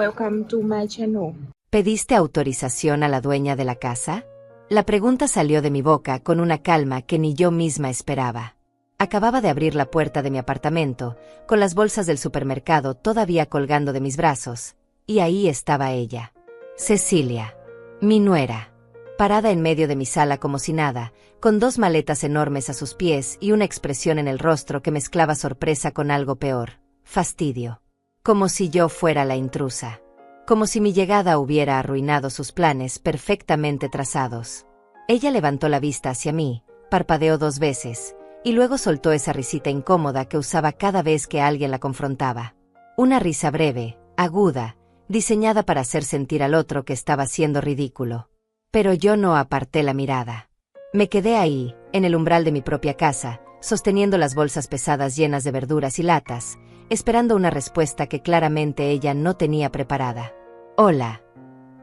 Welcome to my channel. ¿Pediste autorización a la dueña de la casa? La pregunta salió de mi boca con una calma que ni yo misma esperaba. Acababa de abrir la puerta de mi apartamento, con las bolsas del supermercado todavía colgando de mis brazos, y ahí estaba ella. Cecilia, mi nuera, parada en medio de mi sala como si nada, con dos maletas enormes a sus pies y una expresión en el rostro que mezclaba sorpresa con algo peor, fastidio. Como si yo fuera la intrusa. Como si mi llegada hubiera arruinado sus planes perfectamente trazados. Ella levantó la vista hacia mí, parpadeó 2 veces, y luego soltó esa risita incómoda que usaba cada vez que alguien la confrontaba. Una risa breve, aguda, diseñada para hacer sentir al otro que estaba siendo ridículo. Pero yo no aparté la mirada. Me quedé ahí, en el umbral de mi propia casa, sosteniendo las bolsas pesadas llenas de verduras y latas, esperando una respuesta que claramente ella no tenía preparada. Hola,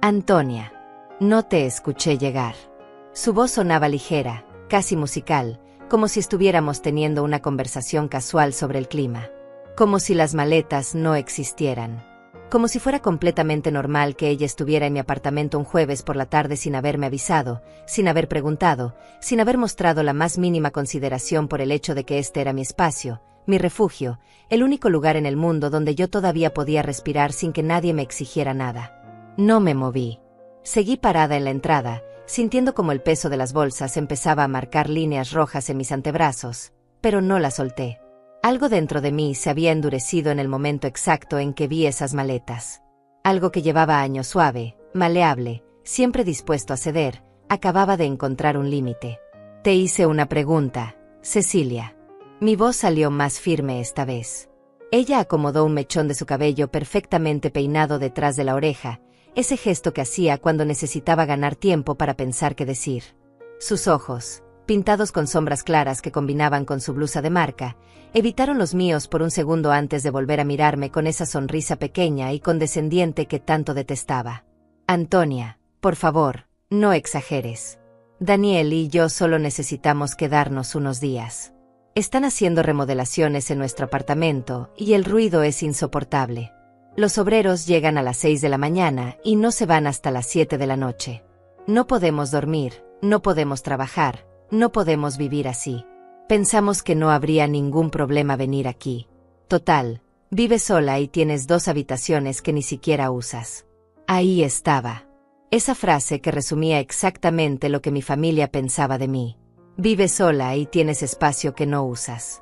Antonia. No te escuché llegar. Su voz sonaba ligera, casi musical, como si estuviéramos teniendo una conversación casual sobre el clima. Como si las maletas no existieran. Como si fuera completamente normal que ella estuviera en mi apartamento un jueves por la tarde sin haberme avisado, sin haber preguntado, sin haber mostrado la más mínima consideración por el hecho de que este era mi espacio, mi refugio, el único lugar en el mundo donde yo todavía podía respirar sin que nadie me exigiera nada. No me moví. Seguí parada en la entrada, sintiendo como el peso de las bolsas empezaba a marcar líneas rojas en mis antebrazos, pero no la solté. Algo dentro de mí se había endurecido en el momento exacto en que vi esas maletas. Algo que llevaba años suave, maleable, siempre dispuesto a ceder, acababa de encontrar un límite. Te hice una pregunta, Cecilia. Mi voz salió más firme esta vez. Ella acomodó un mechón de su cabello perfectamente peinado detrás de la oreja, ese gesto que hacía cuando necesitaba ganar tiempo para pensar qué decir. Sus ojos, pintados con sombras claras que combinaban con su blusa de marca, evitaron los míos por un segundo antes de volver a mirarme con esa sonrisa pequeña y condescendiente que tanto detestaba. Antonia, por favor, no exageres. Daniel y yo solo necesitamos quedarnos unos días. Están haciendo remodelaciones en nuestro apartamento y el ruido es insoportable. Los obreros llegan a las 6 de la mañana y no se van hasta las 7 de la noche. No podemos dormir, no podemos trabajar, no podemos vivir así. Pensamos que no habría ningún problema venir aquí. Total, vives sola y tienes 2 habitaciones que ni siquiera usas. Ahí estaba. Esa frase que resumía exactamente lo que mi familia pensaba de mí. Vives sola y tienes espacio que no usas.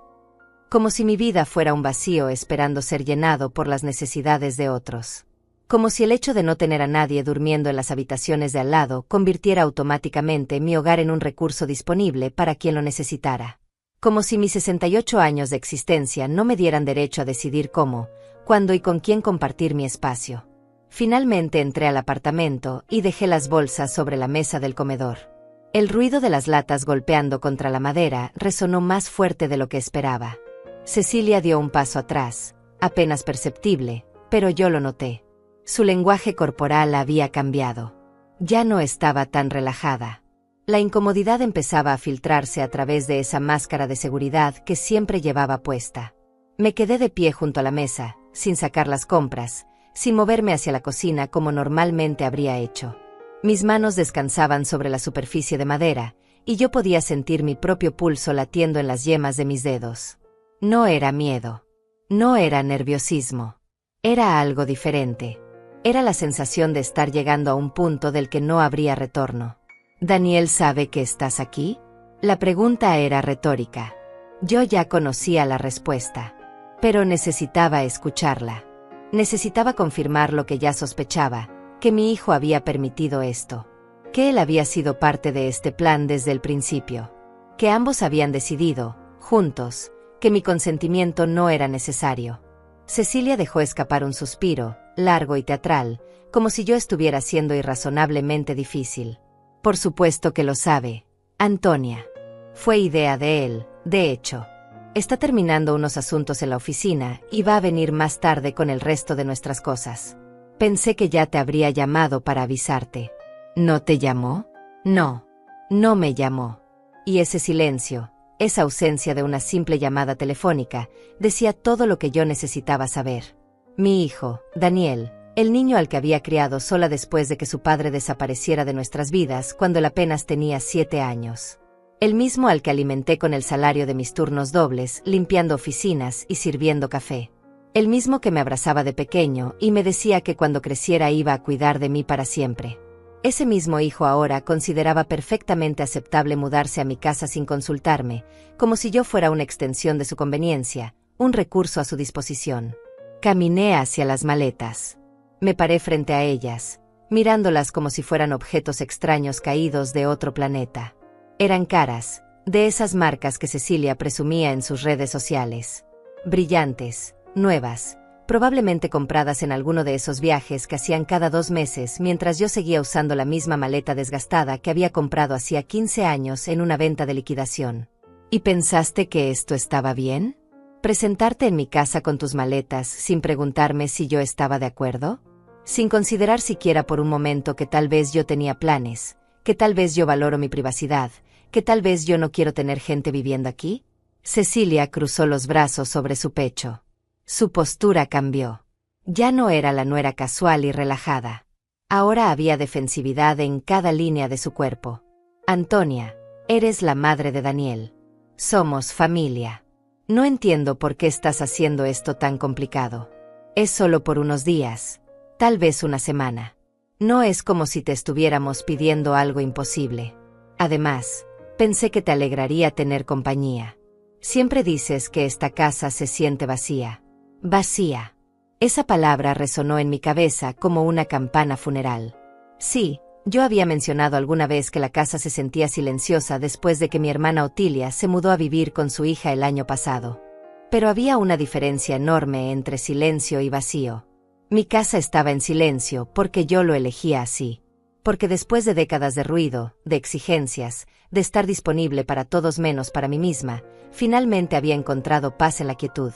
Como si mi vida fuera un vacío esperando ser llenado por las necesidades de otros. Como si el hecho de no tener a nadie durmiendo en las habitaciones de al lado convirtiera automáticamente mi hogar en un recurso disponible para quien lo necesitara. Como si mis 68 años de existencia no me dieran derecho a decidir cómo, cuándo y con quién compartir mi espacio. Finalmente entré al apartamento y dejé las bolsas sobre la mesa del comedor. El ruido de las latas golpeando contra la madera resonó más fuerte de lo que esperaba. Cecilia dio un paso atrás, apenas perceptible, pero yo lo noté. Su lenguaje corporal había cambiado. Ya no estaba tan relajada. La incomodidad empezaba a filtrarse a través de esa máscara de seguridad que siempre llevaba puesta. Me quedé de pie junto a la mesa, sin sacar las compras, sin moverme hacia la cocina como normalmente habría hecho. Mis manos descansaban sobre la superficie de madera, y yo podía sentir mi propio pulso latiendo en las yemas de mis dedos. No era miedo. No era nerviosismo. Era algo diferente. Era la sensación de estar llegando a un punto del que no habría retorno. ¿Daniel sabe que estás aquí? La pregunta era retórica. Yo ya conocía la respuesta. Pero necesitaba escucharla. Necesitaba confirmar lo que ya sospechaba, que mi hijo había permitido esto. Que él había sido parte de este plan desde el principio. Que ambos habían decidido, juntos, que mi consentimiento no era necesario. Cecilia dejó escapar un suspiro, largo y teatral, como si yo estuviera siendo irrazonablemente difícil. Por supuesto que lo sabe, Antonia. Fue idea de él, de hecho. Está terminando unos asuntos en la oficina y va a venir más tarde con el resto de nuestras cosas. Pensé que ya te habría llamado para avisarte. ¿No te llamó? No. No me llamó. Y ese silencio, esa ausencia de una simple llamada telefónica, decía todo lo que yo necesitaba saber. Mi hijo, Daniel, El niño al que había criado sola después de que su padre desapareciera de nuestras vidas cuando él apenas tenía 7 años. El mismo al que alimenté con el salario de mis turnos dobles, limpiando oficinas y sirviendo café. El mismo que me abrazaba de pequeño y me decía que cuando creciera iba a cuidar de mí para siempre. Ese mismo hijo ahora consideraba perfectamente aceptable mudarse a mi casa sin consultarme, como si yo fuera una extensión de su conveniencia, un recurso a su disposición. Caminé hacia las maletas. Me paré frente a ellas, mirándolas como si fueran objetos extraños caídos de otro planeta. Eran caras, de esas marcas que Cecilia presumía en sus redes sociales. Brillantes, nuevas, probablemente compradas en alguno de esos viajes que hacían cada 2 meses mientras yo seguía usando la misma maleta desgastada que había comprado hacía 15 años en una venta de liquidación. ¿Y pensaste que esto estaba bien? ¿Presentarte en mi casa con tus maletas sin preguntarme si yo estaba de acuerdo? Sin considerar siquiera por un momento que tal vez yo tenía planes, que tal vez yo valoro mi privacidad, que tal vez yo no quiero tener gente viviendo aquí. Cecilia cruzó los brazos sobre su pecho. Su postura cambió. Ya no era la nuera casual y relajada. Ahora había defensividad en cada línea de su cuerpo. Antonia, eres la madre de Daniel. Somos familia. No entiendo por qué estás haciendo esto tan complicado. Es solo por unos días, tal vez una semana. No es como si te estuviéramos pidiendo algo imposible. Además, pensé que te alegraría tener compañía. Siempre dices que esta casa se siente vacía. Vacía. Esa palabra resonó en mi cabeza como una campana funeral. Sí, yo había mencionado alguna vez que la casa se sentía silenciosa después de que mi hermana Otilia se mudó a vivir con su hija el año pasado. Pero había una diferencia enorme entre silencio y vacío. Mi casa estaba en silencio porque yo lo elegía así. Porque después de décadas de ruido, de exigencias, de estar disponible para todos menos para mí misma, finalmente había encontrado paz en la quietud.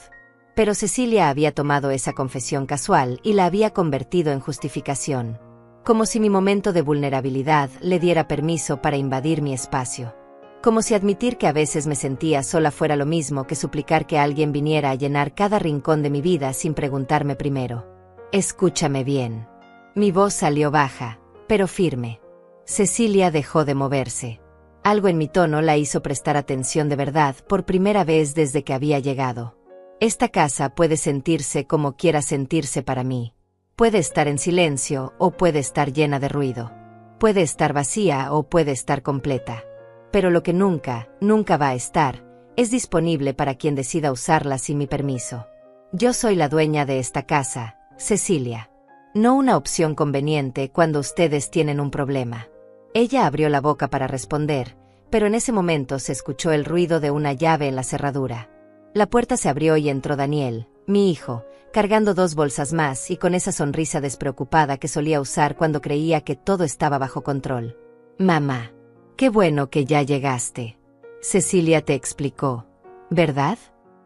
Pero Cecilia había tomado esa confesión casual y la había convertido en justificación. Como si mi momento de vulnerabilidad le diera permiso para invadir mi espacio. Como si admitir que a veces me sentía sola fuera lo mismo que suplicar que alguien viniera a llenar cada rincón de mi vida sin preguntarme primero. Escúchame bien. Mi voz salió baja, pero firme. Cecilia dejó de moverse. Algo en mi tono la hizo prestar atención de verdad por primera vez desde que había llegado. Esta casa puede sentirse como quiera sentirse para mí. Puede estar en silencio o puede estar llena de ruido. Puede estar vacía o puede estar completa. Pero lo que nunca, nunca va a estar, es disponible para quien decida usarla sin mi permiso. Yo soy la dueña de esta casa, Cecilia. No una opción conveniente cuando ustedes tienen un problema. Ella abrió la boca para responder, pero en ese momento se escuchó el ruido de una llave en la cerradura. La puerta se abrió y entró Daniel, mi hijo, cargando 2 bolsas más y con esa sonrisa despreocupada que solía usar cuando creía que todo estaba bajo control. Mamá, qué bueno que ya llegaste. Cecilia te explicó, ¿verdad?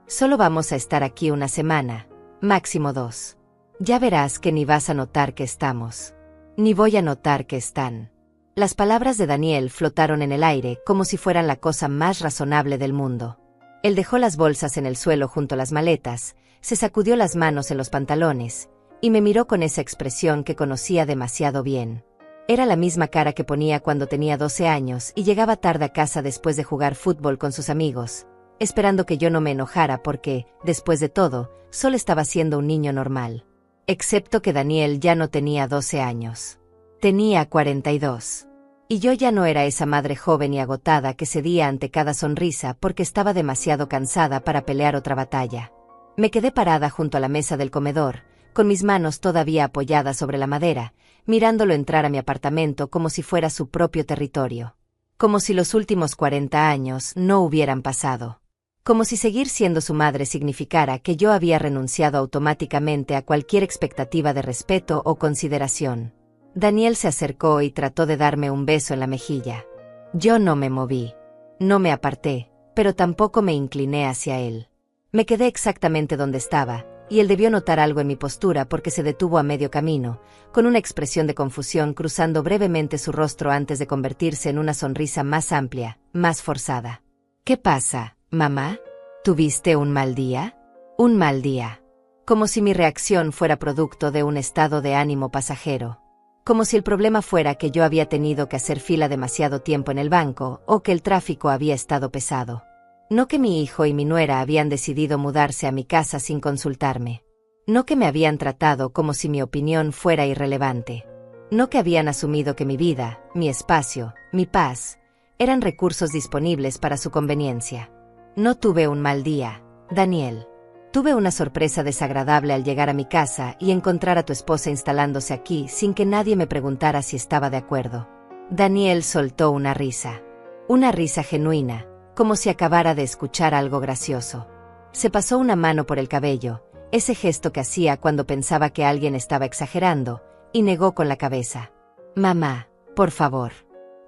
Solo vamos a estar aquí una semana, máximo 2. Ya verás que ni vas a notar que estamos. Ni voy a notar que están. Las palabras de Daniel flotaron en el aire como si fueran la cosa más razonable del mundo. Él dejó las bolsas en el suelo junto a las maletas, se sacudió las manos en los pantalones, y me miró con esa expresión que conocía demasiado bien. Era la misma cara que ponía cuando tenía 12 años y llegaba tarde a casa después de jugar fútbol con sus amigos, esperando que yo no me enojara porque, después de todo, solo estaba siendo un niño normal. Excepto que Daniel ya no tenía 12 años. Tenía 42. Y yo ya no era esa madre joven y agotada que cedía ante cada sonrisa porque estaba demasiado cansada para pelear otra batalla. Me quedé parada junto a la mesa del comedor, con mis manos todavía apoyadas sobre la madera, mirándolo entrar a mi apartamento como si fuera su propio territorio. Como si los últimos 40 años no hubieran pasado. Como si seguir siendo su madre significara que yo había renunciado automáticamente a cualquier expectativa de respeto o consideración. Daniel se acercó y trató de darme un beso en la mejilla. Yo no me moví. No me aparté, pero tampoco me incliné hacia él. Me quedé exactamente donde estaba, y él debió notar algo en mi postura porque se detuvo a medio camino, con una expresión de confusión cruzando brevemente su rostro antes de convertirse en una sonrisa más amplia, más forzada. ¿Qué pasa, mamá? ¿Tuviste un mal día? Un mal día. como si mi reacción fuera producto de un estado de ánimo pasajero. Como si el problema fuera que yo había tenido que hacer fila demasiado tiempo en el banco o que el tráfico había estado pesado. No que mi hijo y mi nuera habían decidido mudarse a mi casa sin consultarme. No que me habían tratado como si mi opinión fuera irrelevante. No que habían asumido que mi vida, mi espacio, mi paz, eran recursos disponibles para su conveniencia. No tuve un mal día, Daniel. Tuve una sorpresa desagradable al llegar a mi casa y encontrar a tu esposa instalándose aquí sin que nadie me preguntara si estaba de acuerdo. Daniel soltó una risa genuina, como si acabara de escuchar algo gracioso. Se pasó una mano por el cabello, ese gesto que hacía cuando pensaba que alguien estaba exagerando, y negó con la cabeza. Mamá, por favor.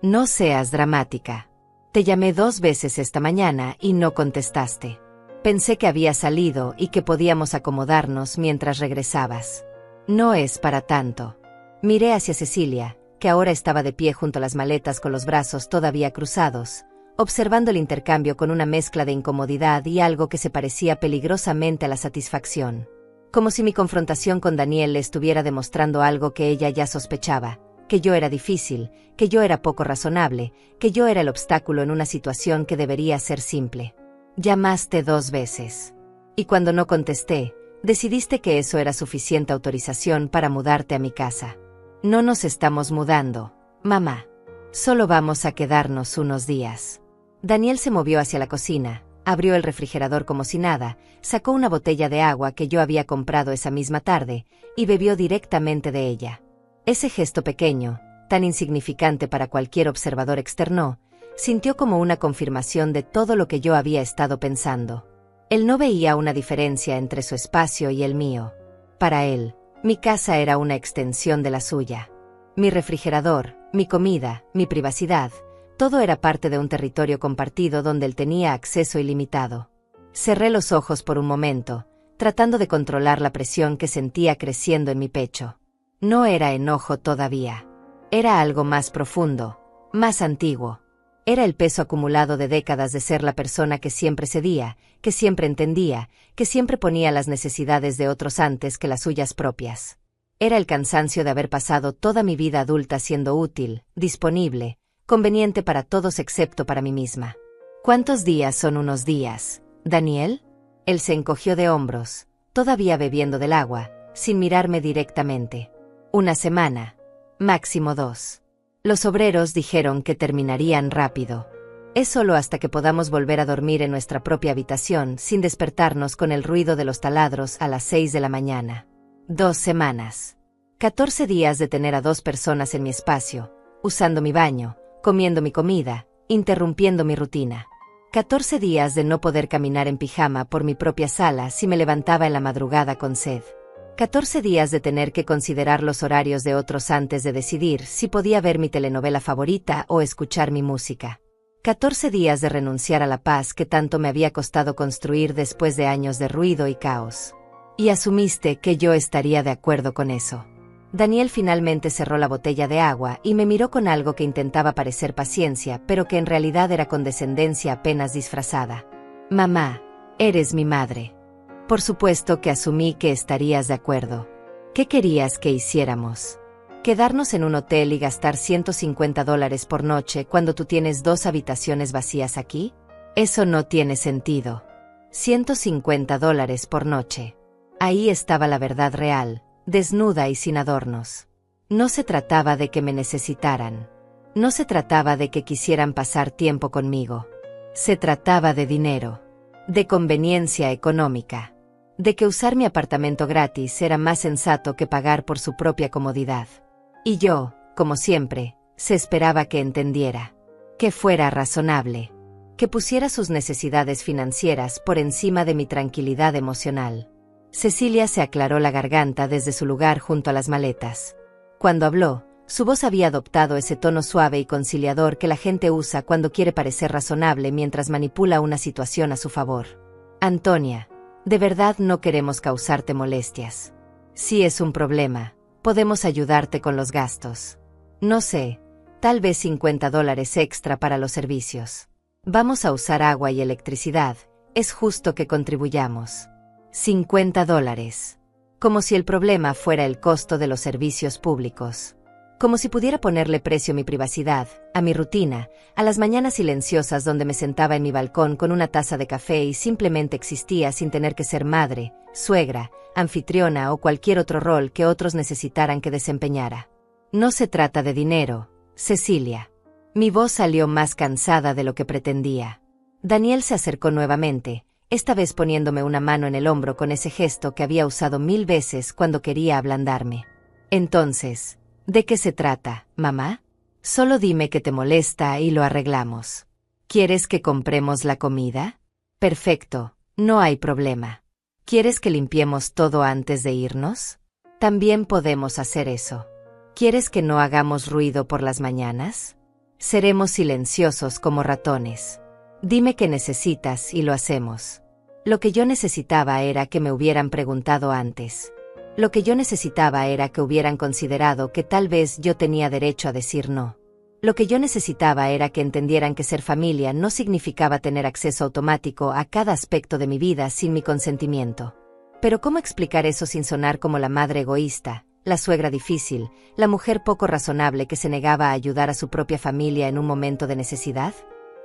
No seas dramática. Te llamé 2 veces esta mañana y no contestaste. Pensé que había salido y que podíamos acomodarnos mientras regresabas. No es para tanto. Miré hacia Cecilia, que ahora estaba de pie junto a las maletas con los brazos todavía cruzados, observando el intercambio con una mezcla de incomodidad y algo que se parecía peligrosamente a la satisfacción. Como si mi confrontación con Daniel le estuviera demostrando algo que ella ya sospechaba, que yo era difícil, que yo era poco razonable, que yo era el obstáculo en una situación que debería ser simple. Llamaste 2 veces. Y cuando no contesté, decidiste que eso era suficiente autorización para mudarte a mi casa. No nos estamos mudando, mamá. Solo vamos a quedarnos unos días. Daniel se movió hacia la cocina, abrió el refrigerador como si nada, sacó una botella de agua que yo había comprado esa misma tarde, y bebió directamente de ella. Ese gesto pequeño, tan insignificante para cualquier observador externo, sintió como una confirmación de todo lo que yo había estado pensando. Él no veía una diferencia entre su espacio y el mío. Para él, mi casa era una extensión de la suya. Mi refrigerador, mi comida, mi privacidad, todo era parte de un territorio compartido donde él tenía acceso ilimitado. Cerré los ojos por un momento, tratando de controlar la presión que sentía creciendo en mi pecho. No era enojo todavía. Era algo más profundo, más antiguo. Era el peso acumulado de décadas de ser la persona que siempre cedía, que siempre entendía, que siempre ponía las necesidades de otros antes que las suyas propias. Era el cansancio de haber pasado toda mi vida adulta siendo útil, disponible, conveniente para todos excepto para mí misma. ¿Cuántos días son unos días, Daniel? Él se encogió de hombros, todavía bebiendo del agua, sin mirarme directamente. 1 semana, máximo 2. Los obreros dijeron que terminarían rápido. Es solo hasta que podamos volver a dormir en nuestra propia habitación sin despertarnos con el ruido de los taladros a las 6 de la mañana. 2 semanas. 14 días de tener a 2 personas en mi espacio, usando mi baño, comiendo mi comida, interrumpiendo mi rutina. 14 días de no poder caminar en pijama por mi propia sala si me levantaba en la madrugada con sed. 14 días de tener que considerar los horarios de otros antes de decidir si podía ver mi telenovela favorita o escuchar mi música. 14 días de renunciar a la paz que tanto me había costado construir después de años de ruido y caos. Y asumiste que yo estaría de acuerdo con eso. Daniel finalmente cerró la botella de agua y me miró con algo que intentaba parecer paciencia, pero que en realidad era condescendencia apenas disfrazada. Mamá, eres mi madre. Por supuesto que asumí que estarías de acuerdo. ¿Qué querías que hiciéramos? ¿Quedarnos en un hotel y gastar $150 por noche cuando tú tienes 2 habitaciones vacías aquí? Eso no tiene sentido. $150 por noche. Ahí estaba la verdad real, desnuda y sin adornos. No se trataba de que me necesitaran. No se trataba de que quisieran pasar tiempo conmigo. Se trataba de dinero. De conveniencia económica. De que usar mi apartamento gratis era más sensato que pagar por su propia comodidad. Y yo, como siempre, se esperaba que entendiera. Que fuera razonable. Que pusiera sus necesidades financieras por encima de mi tranquilidad emocional. Cecilia se aclaró la garganta desde su lugar junto a las maletas. Cuando habló, su voz había adoptado ese tono suave y conciliador que la gente usa cuando quiere parecer razonable mientras manipula una situación a su favor. Antonia, de verdad no queremos causarte molestias. Si es un problema, podemos ayudarte con los gastos. No sé, tal vez $50 extra para los servicios. Vamos a usar agua y electricidad, es justo que contribuyamos. $50. Como si el problema fuera el costo de los servicios públicos. Como si pudiera ponerle precio a mi privacidad, a mi rutina, a las mañanas silenciosas donde me sentaba en mi balcón con una taza de café y simplemente existía sin tener que ser madre, suegra, anfitriona o cualquier otro rol que otros necesitaran que desempeñara. No se trata de dinero, Cecilia. Mi voz salió más cansada de lo que pretendía. Daniel se acercó nuevamente, esta vez poniéndome una mano en el hombro con ese gesto que había usado 1000 veces cuando quería ablandarme. Entonces, ¿de qué se trata, mamá? Solo dime que te molesta y lo arreglamos. ¿Quieres que compremos la comida? Perfecto, no hay problema. ¿Quieres que limpiemos todo antes de irnos? También podemos hacer eso. ¿Quieres que no hagamos ruido por las mañanas? Seremos silenciosos como ratones. Dime qué necesitas y lo hacemos. Lo que yo necesitaba era que me hubieran preguntado antes. Lo que yo necesitaba era que hubieran considerado que tal vez yo tenía derecho a decir no. Lo que yo necesitaba era que entendieran que ser familia no significaba tener acceso automático a cada aspecto de mi vida sin mi consentimiento. Pero ¿cómo explicar eso sin sonar como la madre egoísta, la suegra difícil, la mujer poco razonable que se negaba a ayudar a su propia familia en un momento de necesidad?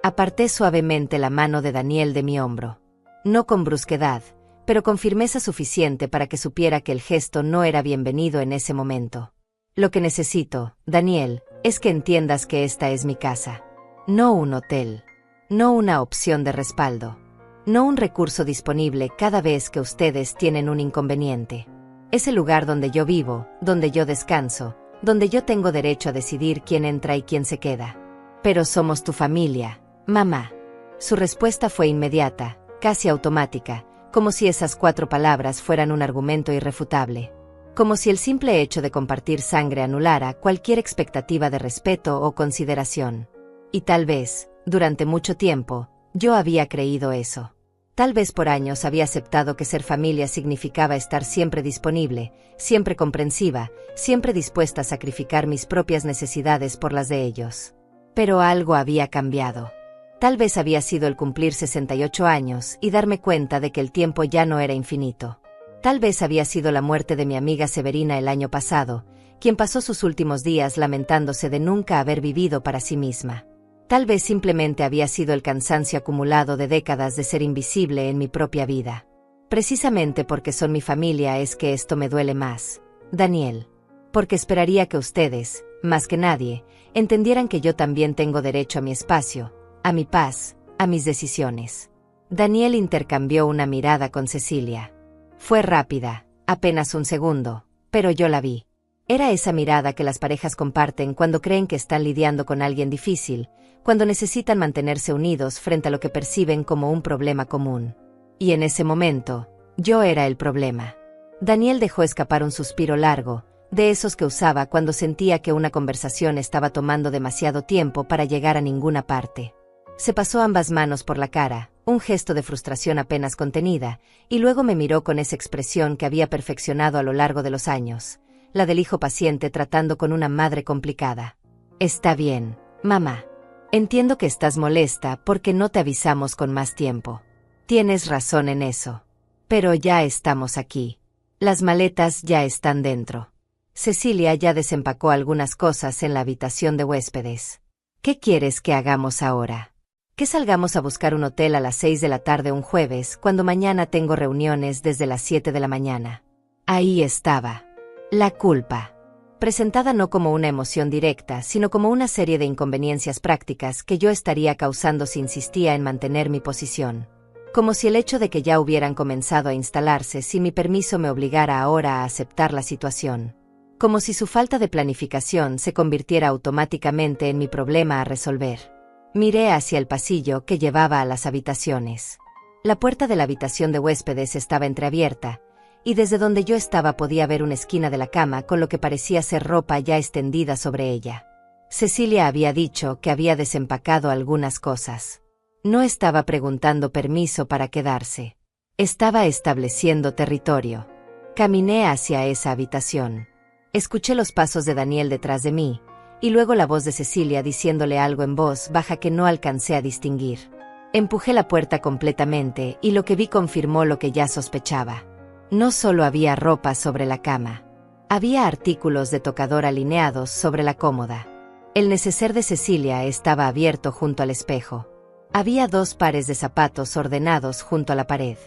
Aparté suavemente la mano de Daniel de mi hombro. No con brusquedad, pero con firmeza suficiente para que supiera que el gesto no era bienvenido en ese momento. Lo que necesito, Daniel, es que entiendas que esta es mi casa. No un hotel. No una opción de respaldo. No un recurso disponible cada vez que ustedes tienen un inconveniente. Es el lugar donde yo vivo, donde yo descanso, donde yo tengo derecho a decidir quién entra y quién se queda. Pero somos tu familia, mamá. Su respuesta fue inmediata, casi automática, como si esas 4 palabras fueran un argumento irrefutable. Como si el simple hecho de compartir sangre anulara cualquier expectativa de respeto o consideración. Y tal vez, durante mucho tiempo, yo había creído eso. Tal vez por años había aceptado que ser familia significaba estar siempre disponible, siempre comprensiva, siempre dispuesta a sacrificar mis propias necesidades por las de ellos. Pero algo había cambiado. Tal vez había sido el cumplir 68 años y darme cuenta de que el tiempo ya no era infinito. Tal vez había sido la muerte de mi amiga Severina el año pasado, quien pasó sus últimos días lamentándose de nunca haber vivido para sí misma. Tal vez simplemente había sido el cansancio acumulado de décadas de ser invisible en mi propia vida. Precisamente porque son mi familia es que esto me duele más, Daniel. Porque esperaría que ustedes, más que nadie, entendieran que yo también tengo derecho a mi espacio, a mi paz, a mis decisiones. Daniel intercambió una mirada con Cecilia. Fue rápida, apenas un segundo, pero yo la vi. Era esa mirada que las parejas comparten cuando creen que están lidiando con alguien difícil, cuando necesitan mantenerse unidos frente a lo que perciben como un problema común. Y en ese momento, yo era el problema. Daniel dejó escapar un suspiro largo, de esos que usaba cuando sentía que una conversación estaba tomando demasiado tiempo para llegar a ninguna parte. Se pasó ambas manos por la cara, un gesto de frustración apenas contenida, y luego me miró con esa expresión que había perfeccionado a lo largo de los años, la del hijo paciente tratando con una madre complicada. Está bien, mamá. Entiendo que estás molesta porque no te avisamos con más tiempo. Tienes razón en eso. Pero ya estamos aquí. Las maletas ya están dentro. Cecilia ya desempacó algunas cosas en la habitación de huéspedes. ¿Qué quieres que hagamos ahora? ¿Que salgamos a buscar un hotel a las 6 de la tarde un jueves cuando mañana tengo reuniones desde las 7 de la mañana? Ahí estaba. La culpa. Presentada no como una emoción directa, sino como una serie de inconveniencias prácticas que yo estaría causando si insistía en mantener mi posición. Como si el hecho de que ya hubieran comenzado a instalarse sin mi permiso me obligara ahora a aceptar la situación. Como si su falta de planificación se convirtiera automáticamente en mi problema a resolver. Miré hacia el pasillo que llevaba a las habitaciones. La puerta de la habitación de huéspedes estaba entreabierta, y desde donde yo estaba podía ver una esquina de la cama con lo que parecía ser ropa ya extendida sobre ella. Cecilia había dicho que había desempacado algunas cosas. No estaba preguntando permiso para quedarse. Estaba estableciendo territorio. Caminé hacia esa habitación. Escuché los pasos de Daniel detrás de mí, y luego la voz de Cecilia diciéndole algo en voz baja que no alcancé a distinguir. Empujé la puerta completamente y lo que vi confirmó lo que ya sospechaba. No solo había ropa sobre la cama. Había artículos de tocador alineados sobre la cómoda. El neceser de Cecilia estaba abierto junto al espejo. Había 2 pares de zapatos ordenados junto a la pared.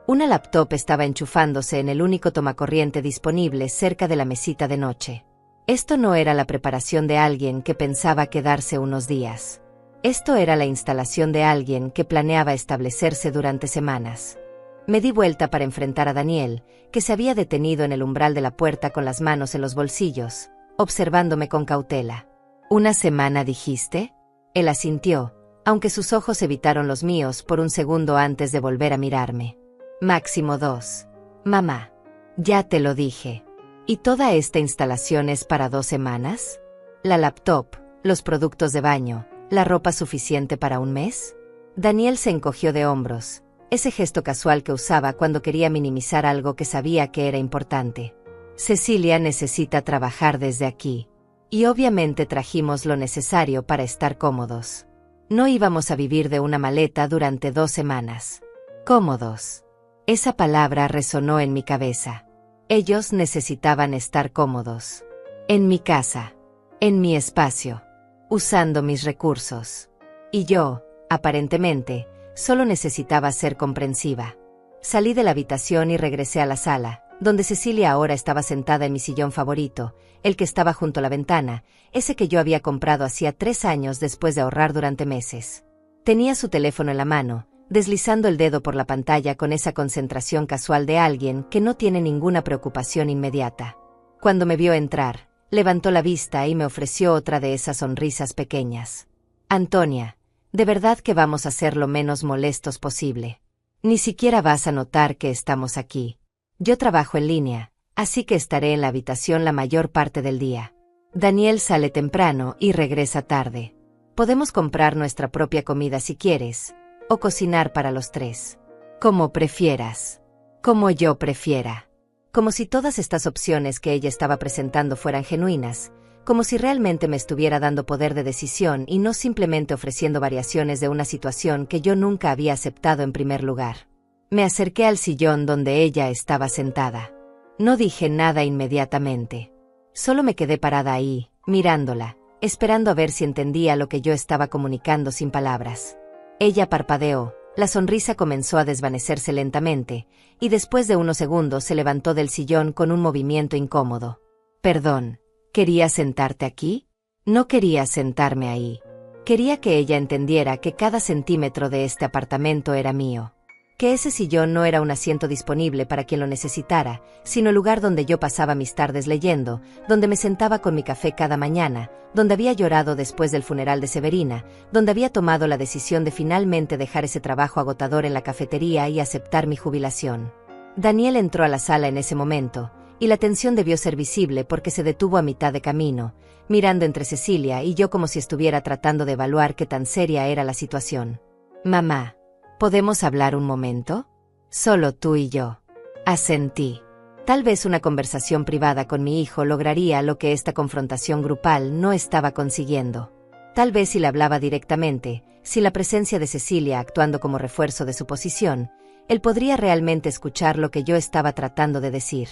Una laptop estaba enchufándose en el único tomacorriente disponible cerca de la mesita de noche. Esto no era la preparación de alguien que pensaba quedarse unos días. Esto era la instalación de alguien que planeaba establecerse durante semanas. Me di vuelta para enfrentar a Daniel, que se había detenido en el umbral de la puerta con las manos en los bolsillos, observándome con cautela. ¿Una semana dijiste? Él asintió, aunque sus ojos evitaron los míos por un segundo antes de volver a mirarme. Máximo 2. Mamá. Ya te lo dije. ¿Y toda esta instalación es para 2 semanas? ¿La laptop, los productos de baño, la ropa suficiente para un mes? Daniel se encogió de hombros, ese gesto casual que usaba cuando quería minimizar algo que sabía que era importante. Cecilia necesita trabajar desde aquí. Y obviamente trajimos lo necesario para estar cómodos. No íbamos a vivir de una maleta durante 2 semanas. Cómodos. Esa palabra resonó en mi cabeza. Ellos necesitaban estar cómodos. En mi casa. En mi espacio. Usando mis recursos. Y yo, aparentemente, solo necesitaba ser comprensiva. Salí de la habitación y regresé a la sala, donde Cecilia ahora estaba sentada en mi sillón favorito, el que estaba junto a la ventana, ese que yo había comprado hacía 3 años después de ahorrar durante meses. Tenía su teléfono en la mano, deslizando el dedo por la pantalla con esa concentración casual de alguien que no tiene ninguna preocupación inmediata. Cuando me vio entrar, levantó la vista y me ofreció otra de esas sonrisas pequeñas. Antonia, de verdad que vamos a ser lo menos molestos posible. Ni siquiera vas a notar que estamos aquí. Yo trabajo en línea, así que estaré en la habitación la mayor parte del día. Daniel sale temprano y regresa tarde. Podemos comprar nuestra propia comida si quieres, o cocinar para los 3. Como prefieras. Como yo prefiera. Como si todas estas opciones que ella estaba presentando fueran genuinas, como si realmente me estuviera dando poder de decisión y no simplemente ofreciendo variaciones de una situación que yo nunca había aceptado en primer lugar. Me acerqué al sillón donde ella estaba sentada. No dije nada inmediatamente. Solo me quedé parada ahí, mirándola, esperando a ver si entendía lo que yo estaba comunicando sin palabras. Ella parpadeó, la sonrisa comenzó a desvanecerse lentamente, y después de unos segundos se levantó del sillón con un movimiento incómodo. Perdón, ¿querías sentarte aquí? No quería sentarme ahí. Quería que ella entendiera que cada centímetro de este apartamento era mío. Que ese sillón no era un asiento disponible para quien lo necesitara, sino el lugar donde yo pasaba mis tardes leyendo, donde me sentaba con mi café cada mañana, donde había llorado después del funeral de Severina, donde había tomado la decisión de finalmente dejar ese trabajo agotador en la cafetería y aceptar mi jubilación. Daniel entró a la sala en ese momento, y la tensión debió ser visible porque se detuvo a mitad de camino, mirando entre Cecilia y yo como si estuviera tratando de evaluar qué tan seria era la situación. Mamá. ¿Podemos hablar un momento? Solo tú y yo. Asentí. Tal vez una conversación privada con mi hijo lograría lo que esta confrontación grupal no estaba consiguiendo. Tal vez si le hablaba directamente, si la presencia de Cecilia actuando como refuerzo de su posición, él podría realmente escuchar lo que yo estaba tratando de decir.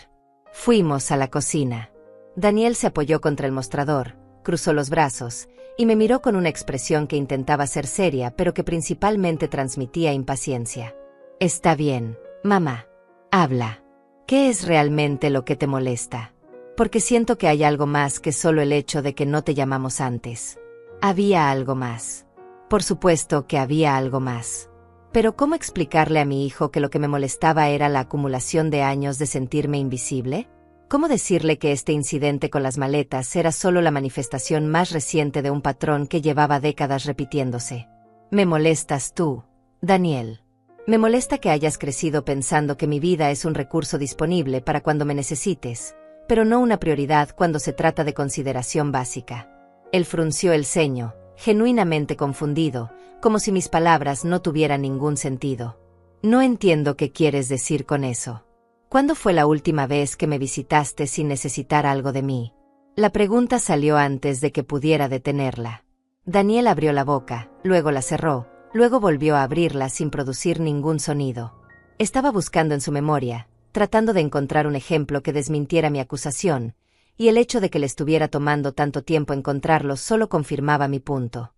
Fuimos a la cocina. Daniel se apoyó contra el mostrador, cruzó los brazos, y me miró con una expresión que intentaba ser seria pero que principalmente transmitía impaciencia. Está bien, mamá. Habla. ¿Qué es realmente lo que te molesta? Porque siento que hay algo más que solo el hecho de que no te llamamos antes. Había algo más. Por supuesto que había algo más. Pero ¿cómo explicarle a mi hijo que lo que me molestaba era la acumulación de años de sentirme invisible? ¿Cómo decirle que este incidente con las maletas era solo la manifestación más reciente de un patrón que llevaba décadas repitiéndose? Me molestas tú, Daniel. Me molesta que hayas crecido pensando que mi vida es un recurso disponible para cuando me necesites, pero no una prioridad cuando se trata de consideración básica. Él frunció el ceño, genuinamente confundido, como si mis palabras no tuvieran ningún sentido. No entiendo qué quieres decir con eso. ¿Cuándo fue la última vez que me visitaste sin necesitar algo de mí? La pregunta salió antes de que pudiera detenerla. Daniel abrió la boca, luego la cerró, Luego volvió a abrirla sin producir ningún sonido. Estaba buscando en su memoria, tratando de encontrar un ejemplo que desmintiera mi acusación, y el hecho de que le estuviera tomando tanto tiempo encontrarlo solo confirmaba mi punto.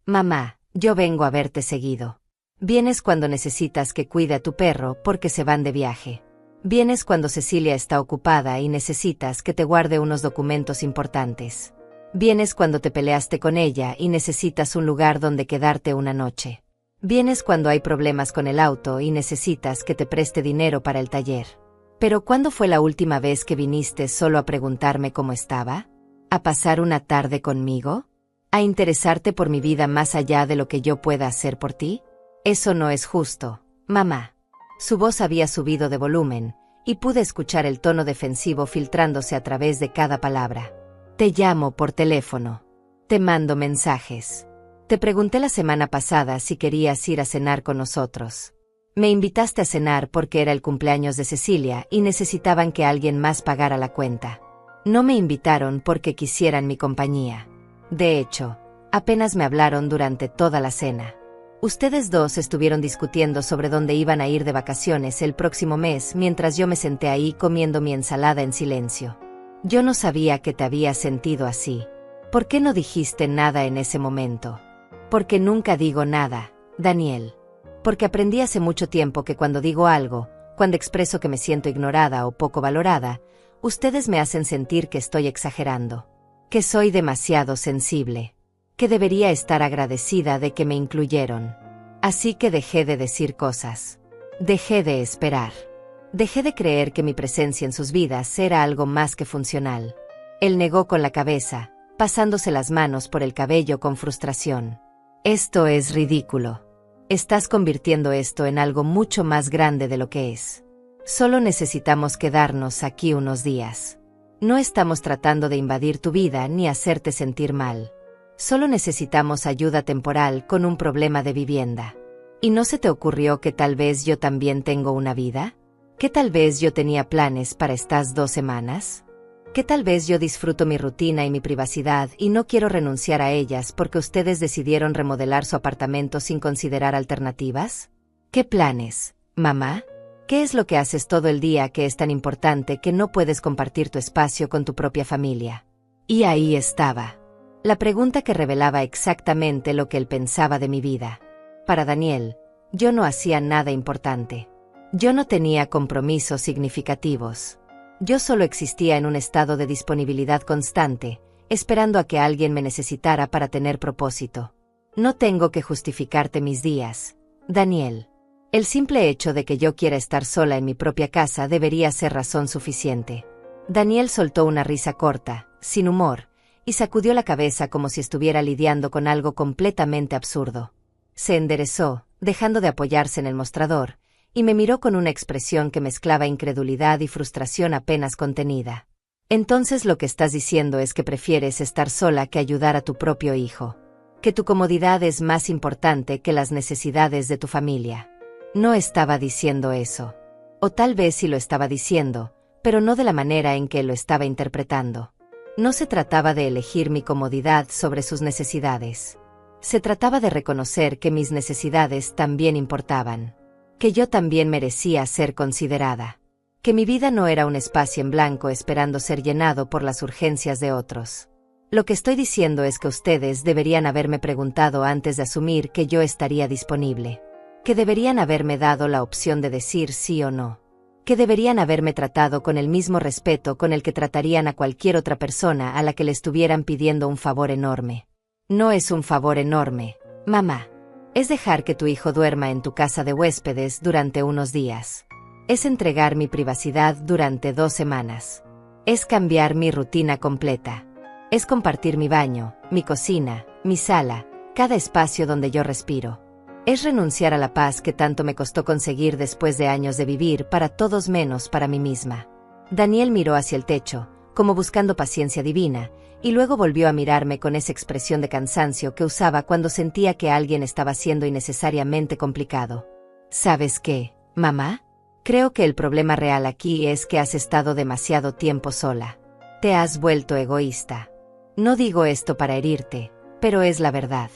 Mamá, yo vengo a verte seguido. Vienes cuando necesitas que cuide a tu perro porque se van de viaje. Vienes cuando Cecilia está ocupada y necesitas que te guarde unos documentos importantes. Vienes cuando te peleaste con ella y necesitas un lugar donde quedarte una noche. Vienes cuando hay problemas con el auto y necesitas que te preste dinero para el taller. Pero ¿cuándo fue la última vez que viniste solo a preguntarme cómo estaba? ¿A pasar una tarde conmigo? ¿A interesarte por mi vida más allá de lo que yo pueda hacer por ti? Eso no es justo, mamá. Su voz había subido de volumen, y pude escuchar el tono defensivo filtrándose a través de cada palabra. Te llamo por teléfono. Te mando mensajes. Te pregunté la semana pasada si querías ir a cenar con nosotros. Me invitaste a cenar porque era el cumpleaños de Cecilia y necesitaban que alguien más pagara la cuenta. No me invitaron porque quisieran mi compañía. De hecho, apenas me hablaron durante toda la cena. Ustedes dos estuvieron discutiendo sobre dónde iban a ir de vacaciones el próximo mes mientras yo me senté ahí comiendo mi ensalada en silencio. Yo no sabía que te habías sentido así. ¿Por qué no dijiste nada en ese momento? Porque nunca digo nada, Daniel. Porque aprendí hace mucho tiempo que cuando digo algo, cuando expreso que me siento ignorada o poco valorada, ustedes me hacen sentir que estoy exagerando, que soy demasiado sensible, que debería estar agradecida de que me incluyeron. Así que dejé de decir cosas. Dejé de esperar. Dejé de creer que mi presencia en sus vidas era algo más que funcional. Él negó con la cabeza, pasándose las manos por el cabello con frustración. Esto es ridículo. Estás convirtiendo esto en algo mucho más grande de lo que es. Solo necesitamos quedarnos aquí unos días. No estamos tratando de invadir tu vida ni hacerte sentir mal. Solo necesitamos ayuda temporal con un problema de vivienda. ¿Y no se te ocurrió que tal vez yo también tengo una vida? ¿Que tal vez yo tenía planes para estas 2 semanas? ¿Que tal vez yo disfruto mi rutina y mi privacidad y no quiero renunciar a ellas porque ustedes decidieron remodelar su apartamento sin considerar alternativas? ¿Qué planes, mamá? ¿Qué es lo que haces todo el día que es tan importante que no puedes compartir tu espacio con tu propia familia? Y ahí estaba. La pregunta que revelaba exactamente lo que él pensaba de mi vida. Para Daniel, yo no hacía nada importante. Yo no tenía compromisos significativos. Yo solo existía en un estado de disponibilidad constante, esperando a que alguien me necesitara para tener propósito. No tengo que justificarte mis días, Daniel. El simple hecho de que yo quiera estar sola en mi propia casa debería ser razón suficiente. Daniel soltó una risa corta, sin humor, y sacudió la cabeza como si estuviera lidiando con algo completamente absurdo. Se enderezó, dejando de apoyarse en el mostrador, y me miró con una expresión que mezclaba incredulidad y frustración apenas contenida. Entonces lo que estás diciendo es que prefieres estar sola que ayudar a tu propio hijo. Que tu comodidad es más importante que las necesidades de tu familia. No estaba diciendo eso. O tal vez sí lo estaba diciendo, pero no de la manera en que lo estaba interpretando. No se trataba de elegir mi comodidad sobre sus necesidades. Se trataba de reconocer que mis necesidades también importaban. Que yo también merecía ser considerada. Que mi vida no era un espacio en blanco esperando ser llenado por las urgencias de otros. Lo que estoy diciendo es que ustedes deberían haberme preguntado antes de asumir que yo estaría disponible. Que deberían haberme dado la opción de decir sí o no. Que deberían haberme tratado con el mismo respeto con el que tratarían a cualquier otra persona a la que le estuvieran pidiendo un favor enorme. No es un favor enorme, mamá. Es dejar que tu hijo duerma en tu casa de huéspedes durante unos días. Es entregar mi privacidad durante 2 semanas. Es cambiar mi rutina completa. Es compartir mi baño, mi cocina, mi sala, cada espacio donde yo respiro. Es renunciar a la paz que tanto me costó conseguir después de años de vivir para todos menos para mí misma. Daniel miró hacia el techo, como buscando paciencia divina, y luego volvió a mirarme con esa expresión de cansancio que usaba cuando sentía que alguien estaba siendo innecesariamente complicado. ¿Sabes qué, mamá? Creo que el problema real aquí es que has estado demasiado tiempo sola. Te has vuelto egoísta. No digo esto para herirte, pero es la verdad.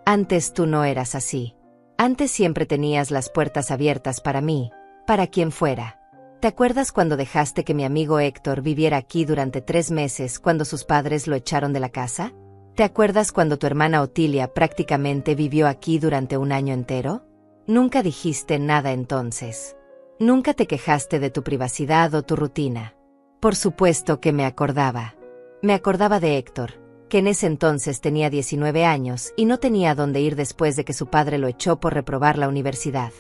Antes tú no eras así. Antes siempre tenías las puertas abiertas para mí, para quien fuera. ¿Te acuerdas cuando dejaste que mi amigo Héctor viviera aquí durante 3 meses cuando sus padres lo echaron de la casa? ¿Te acuerdas cuando tu hermana Otilia prácticamente vivió aquí durante 1 año entero? Nunca dijiste nada entonces. Nunca te quejaste de tu privacidad o tu rutina. Por supuesto que me acordaba. Me acordaba de Héctor, que en ese entonces tenía 19 años y no tenía a dónde ir después de que su padre lo echó por reprobar la universidad.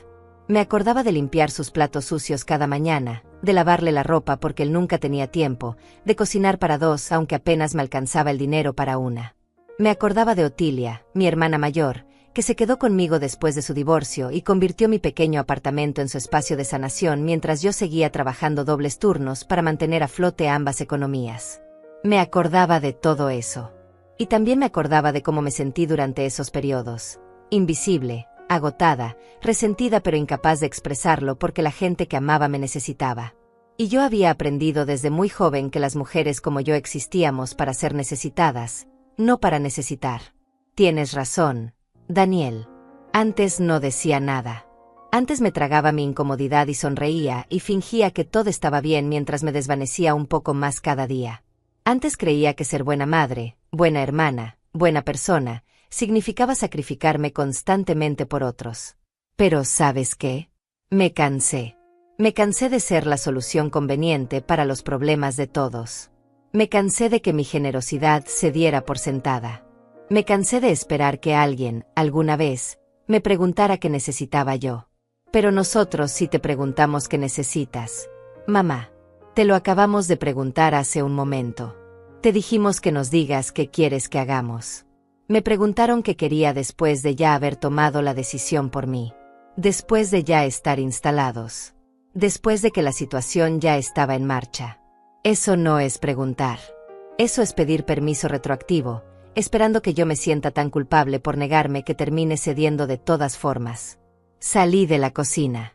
Me acordaba de limpiar sus platos sucios cada mañana, de lavarle la ropa porque él nunca tenía tiempo, de cocinar para 2 aunque apenas me alcanzaba el dinero para 1. Me acordaba de Otilia, mi hermana mayor, que se quedó conmigo después de su divorcio y convirtió mi pequeño apartamento en su espacio de sanación mientras yo seguía trabajando dobles turnos para mantener a flote ambas economías. Me acordaba de todo eso. Y también me acordaba de cómo me sentí durante esos periodos. Invisible, agotada, resentida pero incapaz de expresarlo porque la gente que amaba me necesitaba. Y yo había aprendido desde muy joven que las mujeres como yo existíamos para ser necesitadas, no para necesitar. Tienes razón, Daniel. Antes no decía nada. Antes me tragaba mi incomodidad y sonreía y fingía que todo estaba bien mientras me desvanecía un poco más cada día. Antes creía que ser buena madre, buena hermana, buena persona, significaba sacrificarme constantemente por otros. Pero ¿sabes qué? Me cansé. Me cansé de ser la solución conveniente para los problemas de todos. Me cansé de que mi generosidad se diera por sentada. Me cansé de esperar que alguien, alguna vez, me preguntara qué necesitaba yo. Pero nosotros sí te preguntamos qué necesitas. Mamá. Te lo acabamos de preguntar hace un momento. Te dijimos que nos digas qué quieres que hagamos. Me preguntaron qué quería después de ya haber tomado la decisión por mí. Después de ya estar instalados. Después de que la situación ya estaba en marcha. Eso no es preguntar. Eso es pedir permiso retroactivo, esperando que yo me sienta tan culpable por negarme que termine cediendo de todas formas. Salí de la cocina.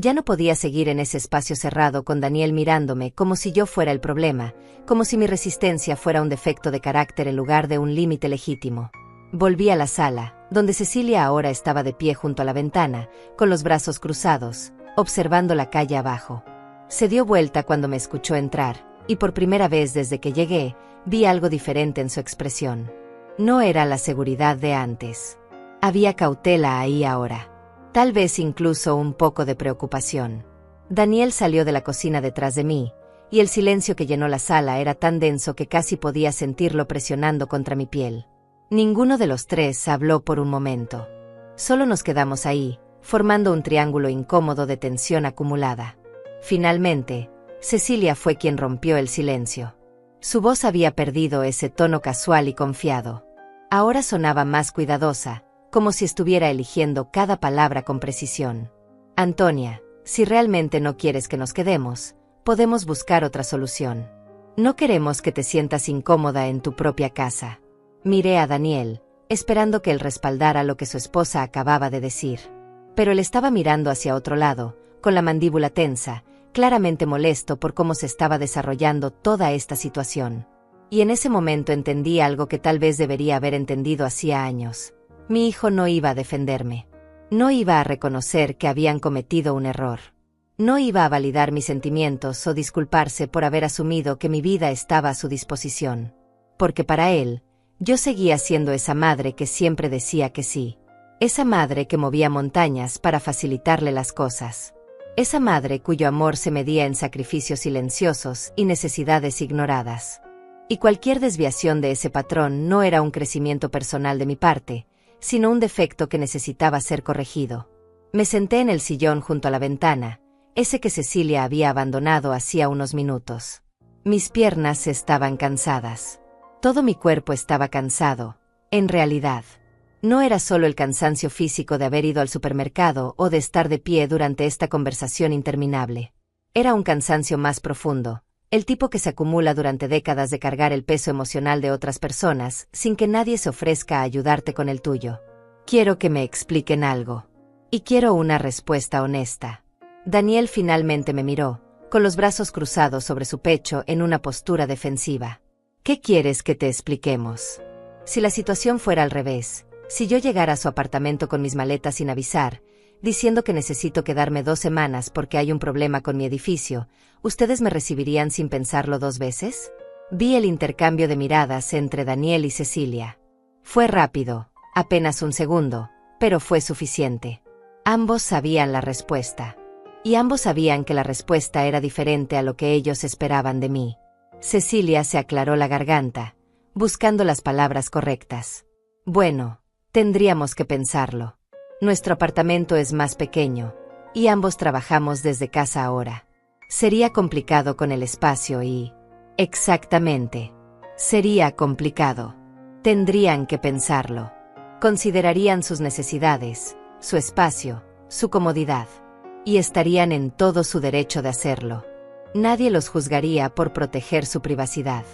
Ya no podía seguir en ese espacio cerrado con Daniel mirándome como si yo fuera el problema, como si mi resistencia fuera un defecto de carácter en lugar de un límite legítimo. Volví a la sala, donde Cecilia ahora estaba de pie junto a la ventana, con los brazos cruzados, observando la calle abajo. Se dio vuelta cuando me escuchó entrar, y por primera vez desde que llegué, vi algo diferente en su expresión. No era la seguridad de antes. Había cautela ahí ahora. Tal vez incluso un poco de preocupación. Daniel salió de la cocina detrás de mí, y el silencio que llenó la sala era tan denso que casi podía sentirlo presionando contra mi piel. Ninguno de los 3 habló por un momento. Solo nos quedamos ahí, formando un triángulo incómodo de tensión acumulada. Finalmente, Cecilia fue quien rompió el silencio. Su voz había perdido ese tono casual y confiado. Ahora sonaba más cuidadosa, como si estuviera eligiendo cada palabra con precisión. Antonia, si realmente no quieres que nos quedemos, podemos buscar otra solución. No queremos que te sientas incómoda en tu propia casa. Miré a Daniel, esperando que él respaldara lo que su esposa acababa de decir. Pero él estaba mirando hacia otro lado, con la mandíbula tensa, claramente molesto por cómo se estaba desarrollando toda esta situación. Y en ese momento entendí algo que tal vez debería haber entendido hacía años. Mi hijo no iba a defenderme. No iba a reconocer que habían cometido un error. No iba a validar mis sentimientos o disculparse por haber asumido que mi vida estaba a su disposición. Porque para él, yo seguía siendo esa madre que siempre decía que sí. Esa madre que movía montañas para facilitarle las cosas. Esa madre cuyo amor se medía en sacrificios silenciosos y necesidades ignoradas. Y cualquier desviación de ese patrón no era un crecimiento personal de mi parte, sino un defecto que necesitaba ser corregido. Me senté en el sillón junto a la ventana, ese que Cecilia había abandonado hacía unos minutos. Mis piernas estaban cansadas. Todo mi cuerpo estaba cansado, en realidad. No era solo el cansancio físico de haber ido al supermercado o de estar de pie durante esta conversación interminable. Era un cansancio más profundo, el tipo que se acumula durante décadas de cargar el peso emocional de otras personas sin que nadie se ofrezca a ayudarte con el tuyo. Quiero que me expliquen algo. Y quiero una respuesta honesta. Daniel finalmente me miró, con los brazos cruzados sobre su pecho en una postura defensiva. ¿Qué quieres que te expliquemos? Si la situación fuera al revés, Si yo llegara a su apartamento con mis maletas sin avisar, diciendo que necesito quedarme 2 semanas porque hay un problema con mi edificio, ¿ustedes me recibirían sin pensarlo 2 veces? Vi el intercambio de miradas entre Daniel y Cecilia. Fue rápido, apenas 1 segundo, pero fue suficiente. Ambos sabían la respuesta. Y ambos sabían que la respuesta era diferente a lo que ellos esperaban de mí. Cecilia se aclaró la garganta, buscando las palabras correctas. Bueno, tendríamos que pensarlo. Nuestro apartamento es más pequeño, y ambos trabajamos desde casa ahora. Sería complicado con el espacio y... Exactamente. Sería complicado. Tendrían que pensarlo. Considerarían sus necesidades, su espacio, su comodidad. Y estarían en todo su derecho de hacerlo. Nadie los juzgaría por proteger su privacidad.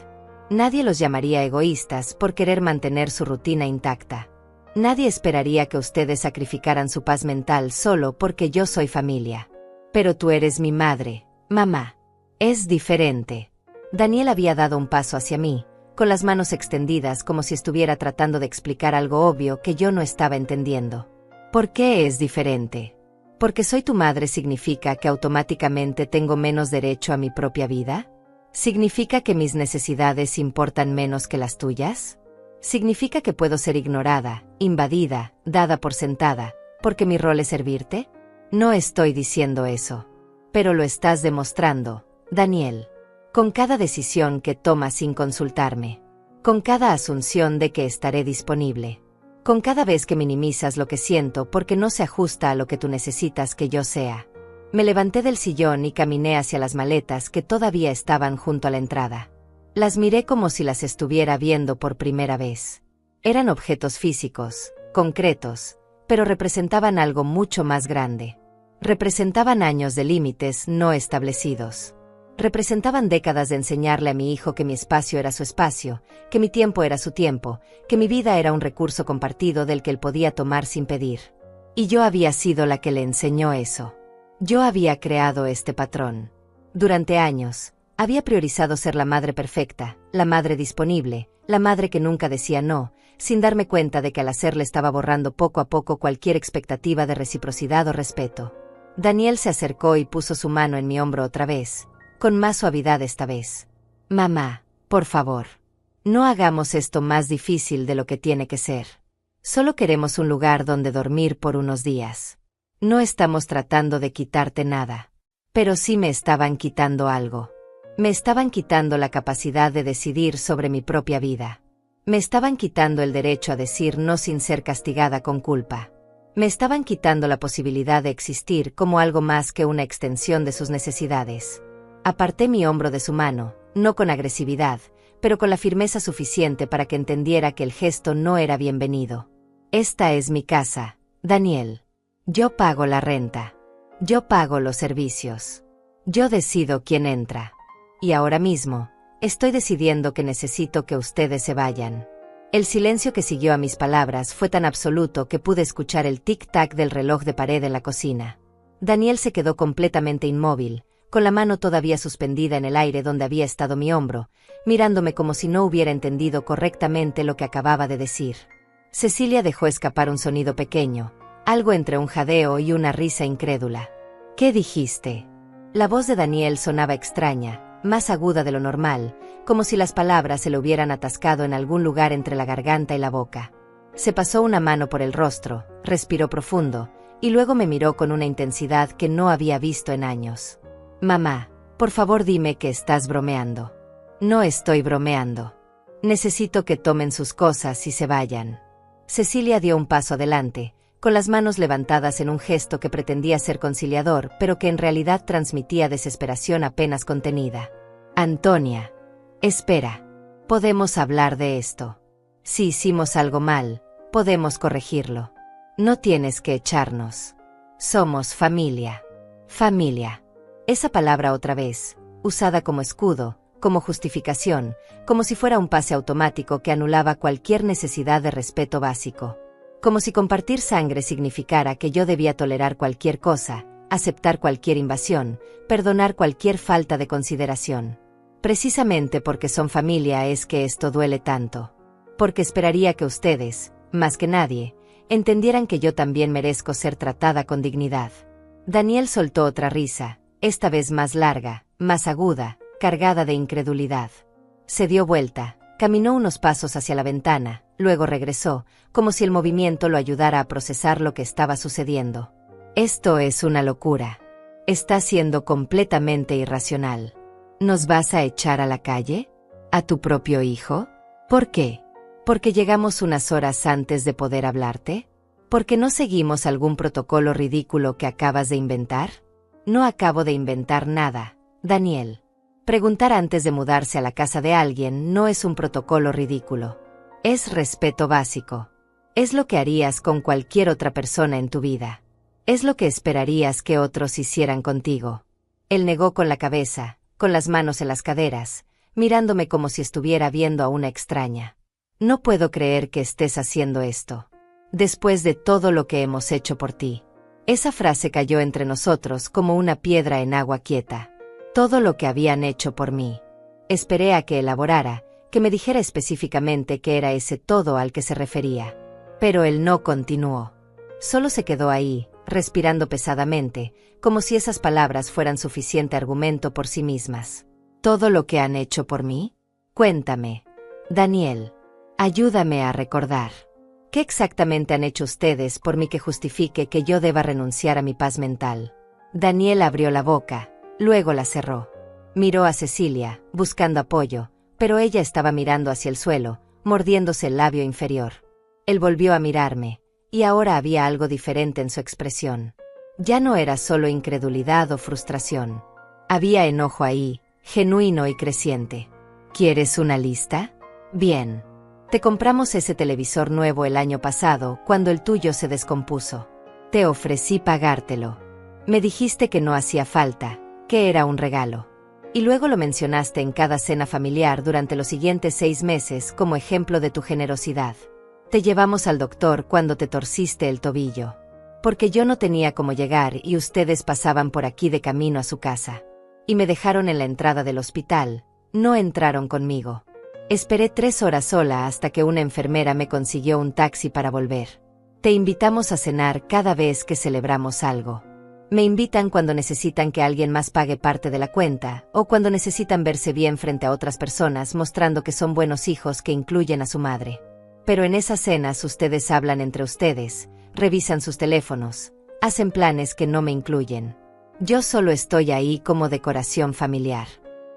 Nadie los llamaría egoístas por querer mantener su rutina intacta. Nadie esperaría que ustedes sacrificaran su paz mental solo porque yo soy familia. Pero tú eres mi madre, mamá. Es diferente. Daniel había dado un paso hacia mí, con las manos extendidas como si estuviera tratando de explicar algo obvio que yo no estaba entendiendo. ¿Por qué es diferente? ¿Porque soy tu madre significa que automáticamente tengo menos derecho a mi propia vida? ¿Significa que mis necesidades importan menos que las tuyas? ¿Significa que puedo ser ignorada, invadida, dada por sentada, porque mi rol es servirte? No estoy diciendo eso. Pero lo estás demostrando, Daniel. Con cada decisión que tomas sin consultarme. Con cada asunción de que estaré disponible. Con cada vez que minimizas lo que siento porque no se ajusta a lo que tú necesitas que yo sea. Me levanté del sillón y caminé hacia las maletas que todavía estaban junto a la entrada. Las miré como si las estuviera viendo por primera vez. Eran objetos físicos, concretos, pero representaban algo mucho más grande. Representaban años de límites no establecidos. Representaban décadas de enseñarle a mi hijo que mi espacio era su espacio, que mi tiempo era su tiempo, que mi vida era un recurso compartido del que él podía tomar sin pedir. Y yo había sido la que le enseñó eso. Yo había creado este patrón. Durante años, había priorizado ser la madre perfecta, la madre disponible, la madre que nunca decía no, sin darme cuenta de que al hacerle estaba borrando poco a poco cualquier expectativa de reciprocidad o respeto. Daniel se acercó y puso su mano en mi hombro otra vez. Con más suavidad esta vez. Mamá, por favor. No hagamos esto más difícil de lo que tiene que ser. Solo queremos un lugar donde dormir por unos días. No estamos tratando de quitarte nada. Pero sí me estaban quitando algo. Me estaban quitando la capacidad de decidir sobre mi propia vida. Me estaban quitando el derecho a decir no sin ser castigada con culpa. Me estaban quitando la posibilidad de existir como algo más que una extensión de sus necesidades. Aparté mi hombro de su mano, no con agresividad, pero con la firmeza suficiente para que entendiera que el gesto no era bienvenido. Esta es mi casa, Daniel. Yo pago la renta. Yo pago los servicios. Yo decido quién entra. Y ahora mismo, estoy decidiendo que necesito que ustedes se vayan. El silencio que siguió a mis palabras fue tan absoluto que pude escuchar el tic-tac del reloj de pared en la cocina. Daniel se quedó completamente inmóvil, con la mano todavía suspendida en el aire donde había estado mi hombro, mirándome como si no hubiera entendido correctamente lo que acababa de decir. Cecilia dejó escapar un sonido pequeño, algo entre un jadeo y una risa incrédula. ¿Qué dijiste? La voz de Daniel sonaba extraña, más aguda de lo normal, como si las palabras se le hubieran atascado en algún lugar entre la garganta y la boca. Se pasó una mano por el rostro, respiró profundo, y luego me miró con una intensidad que no había visto en años. Mamá, por favor dime que estás bromeando. No estoy bromeando. Necesito que tomen sus cosas y se vayan. Cecilia dio un paso adelante, con las manos levantadas en un gesto que pretendía ser conciliador, pero que en realidad transmitía desesperación apenas contenida. Antonia. Espera. Podemos hablar de esto. Si hicimos algo mal, podemos corregirlo. No tienes que echarnos. Somos familia. Familia. Esa palabra otra vez, usada como escudo, como justificación, como si fuera un pase automático que anulaba cualquier necesidad de respeto básico. Como si compartir sangre significara que yo debía tolerar cualquier cosa, aceptar cualquier invasión, perdonar cualquier falta de consideración. Precisamente porque son familia es que esto duele tanto. Porque esperaría que ustedes, más que nadie, entendieran que yo también merezco ser tratada con dignidad. Daniel soltó otra risa, esta vez más larga, más aguda, cargada de incredulidad. Se dio vuelta, caminó unos pasos hacia la ventana, luego regresó, como si el movimiento lo ayudara a procesar lo que estaba sucediendo. Esto es una locura. Está siendo completamente irracional. ¿Nos vas a echar a la calle? ¿A tu propio hijo? ¿Por qué? ¿Porque llegamos unas horas antes de poder hablarte? ¿Porque no seguimos algún protocolo ridículo que acabas de inventar? No acabo de inventar nada, Daniel. Preguntar antes de mudarse a la casa de alguien no es un protocolo ridículo. Es respeto básico. Es lo que harías con cualquier otra persona en tu vida. Es lo que esperarías que otros hicieran contigo. Él negó con la cabeza, con las manos en las caderas, mirándome como si estuviera viendo a una extraña. No puedo creer que estés haciendo esto. Después de todo lo que hemos hecho por ti. Esa frase cayó entre nosotros como una piedra en agua quieta. Todo lo que habían hecho por mí. Esperé a que elaborara, que me dijera específicamente qué era ese todo al que se refería. Pero él no continuó. Solo se quedó ahí, respirando pesadamente, como si esas palabras fueran suficiente argumento por sí mismas. ¿Todo lo que han hecho por mí? Cuéntame. Daniel, ayúdame a recordar. ¿Qué exactamente han hecho ustedes por mí que justifique que yo deba renunciar a mi paz mental? Daniel abrió la boca, luego la cerró. Miró a Cecilia, buscando apoyo, pero ella estaba mirando hacia el suelo, mordiéndose el labio inferior. Él volvió a mirarme, y ahora había algo diferente en su expresión. Ya no era solo incredulidad o frustración. Había enojo ahí, genuino y creciente. ¿Quieres una lista? Bien. Te compramos ese televisor nuevo el año pasado, cuando el tuyo se descompuso. Te ofrecí pagártelo. Me dijiste que no hacía falta, que era un regalo. Y luego lo mencionaste en cada cena familiar durante los siguientes 6 meses como ejemplo de tu generosidad. Te llevamos al doctor cuando te torciste el tobillo. Porque yo no tenía cómo llegar y ustedes pasaban por aquí de camino a su casa. Y me dejaron en la entrada del hospital, no entraron conmigo. Esperé 3 horas sola hasta que una enfermera me consiguió un taxi para volver. Te invitamos a cenar cada vez que celebramos algo. Me invitan cuando necesitan que alguien más pague parte de la cuenta, o cuando necesitan verse bien frente a otras personas mostrando que son buenos hijos que incluyen a su madre. Pero en esas cenas ustedes hablan entre ustedes, revisan sus teléfonos, hacen planes que no me incluyen. Yo solo estoy ahí como decoración familiar.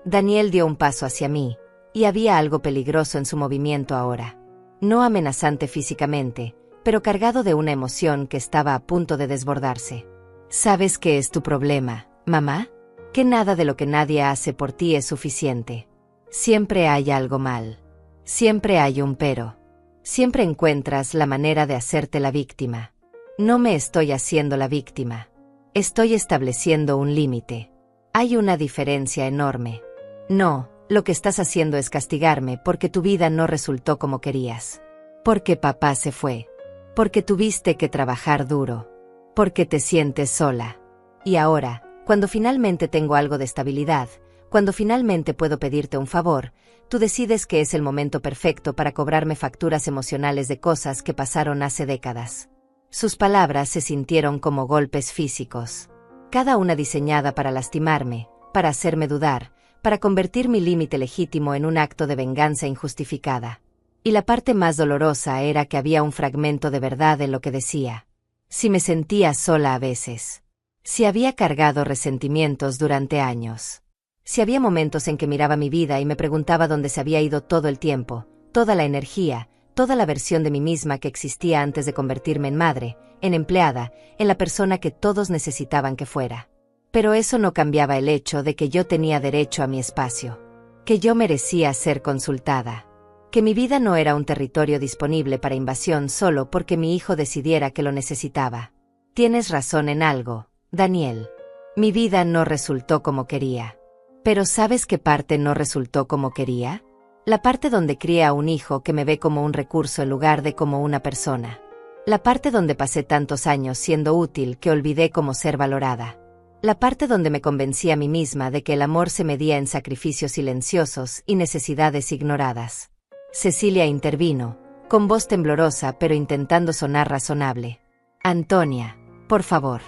Daniel dio un paso hacia mí, y había algo peligroso en su movimiento ahora. No amenazante físicamente, pero cargado de una emoción que estaba a punto de desbordarse. ¿Sabes qué es tu problema, mamá? Que nada de lo que nadie hace por ti es suficiente. Siempre hay algo mal. Siempre hay un pero. Siempre encuentras la manera de hacerte la víctima. No me estoy haciendo la víctima. Estoy estableciendo un límite. Hay una diferencia enorme. No. Lo que estás haciendo es castigarme porque tu vida no resultó como querías. Porque papá se fue. Porque tuviste que trabajar duro. Porque te sientes sola. Y ahora, cuando finalmente tengo algo de estabilidad, cuando finalmente puedo pedirte un favor, tú decides que es el momento perfecto para cobrarme facturas emocionales de cosas que pasaron hace décadas. Sus palabras se sintieron como golpes físicos. Cada una diseñada para lastimarme, para hacerme dudar, para convertir mi límite legítimo en un acto de venganza injustificada. Y la parte más dolorosa era que había un fragmento de verdad en lo que decía. Si me sentía sola a veces. Si había cargado resentimientos durante años. Si había momentos en que miraba mi vida y me preguntaba dónde se había ido todo el tiempo, toda la energía, toda la versión de mí misma que existía antes de convertirme en madre, en empleada, en la persona que todos necesitaban que fuera. Pero eso no cambiaba el hecho de que yo tenía derecho a mi espacio. Que yo merecía ser consultada. Que mi vida no era un territorio disponible para invasión solo porque mi hijo decidiera que lo necesitaba. Tienes razón en algo, Daniel. Mi vida no resultó como quería. Pero ¿sabes qué parte no resultó como quería? La parte donde crié a un hijo que me ve como un recurso en lugar de como una persona. La parte donde pasé tantos años siendo útil que olvidé cómo ser valorada. La parte donde me convencí a mí misma de que el amor se medía en sacrificios silenciosos y necesidades ignoradas. Cecilia intervino, con voz temblorosa pero intentando sonar razonable. Antonia, por favor.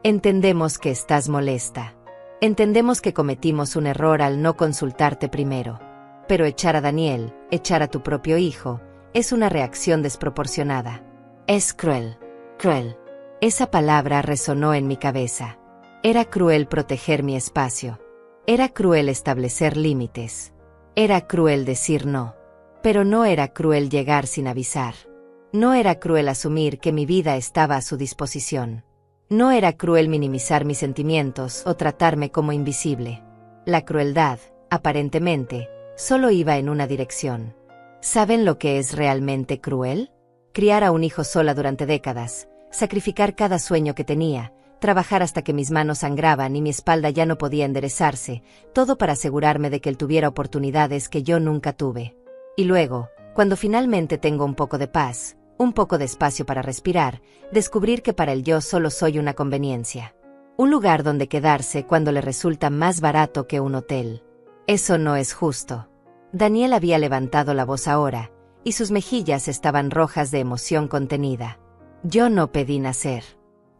Entendemos que estás molesta. Entendemos que cometimos un error al no consultarte primero. Pero echar a Daniel, echar a tu propio hijo, es una reacción desproporcionada. Es cruel. Cruel. Esa palabra resonó en mi cabeza. Era cruel proteger mi espacio. Era cruel establecer límites. Era cruel decir no. Pero no era cruel llegar sin avisar. No era cruel asumir que mi vida estaba a su disposición. No era cruel minimizar mis sentimientos o tratarme como invisible. La crueldad, aparentemente, solo iba en una dirección. ¿Saben lo que es realmente cruel? Criar a un hijo sola durante décadas, sacrificar cada sueño que tenía, trabajar hasta que mis manos sangraban y mi espalda ya no podía enderezarse, todo para asegurarme de que él tuviera oportunidades que yo nunca tuve. Y luego, cuando finalmente tengo un poco de paz, un poco de espacio para respirar, descubrir que para él yo solo soy una conveniencia. Un lugar donde quedarse cuando le resulta más barato que un hotel. Eso no es justo. Daniel había levantado la voz ahora, y sus mejillas estaban rojas de emoción contenida. Yo no pedí nacer.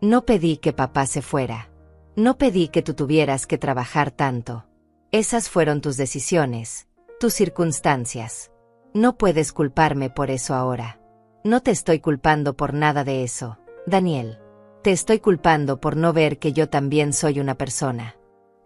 No pedí que papá se fuera. No pedí que tú tuvieras que trabajar tanto. Esas fueron tus decisiones, tus circunstancias. No puedes culparme por eso ahora. No te estoy culpando por nada de eso, Daniel. Te estoy culpando por no ver que yo también soy una persona.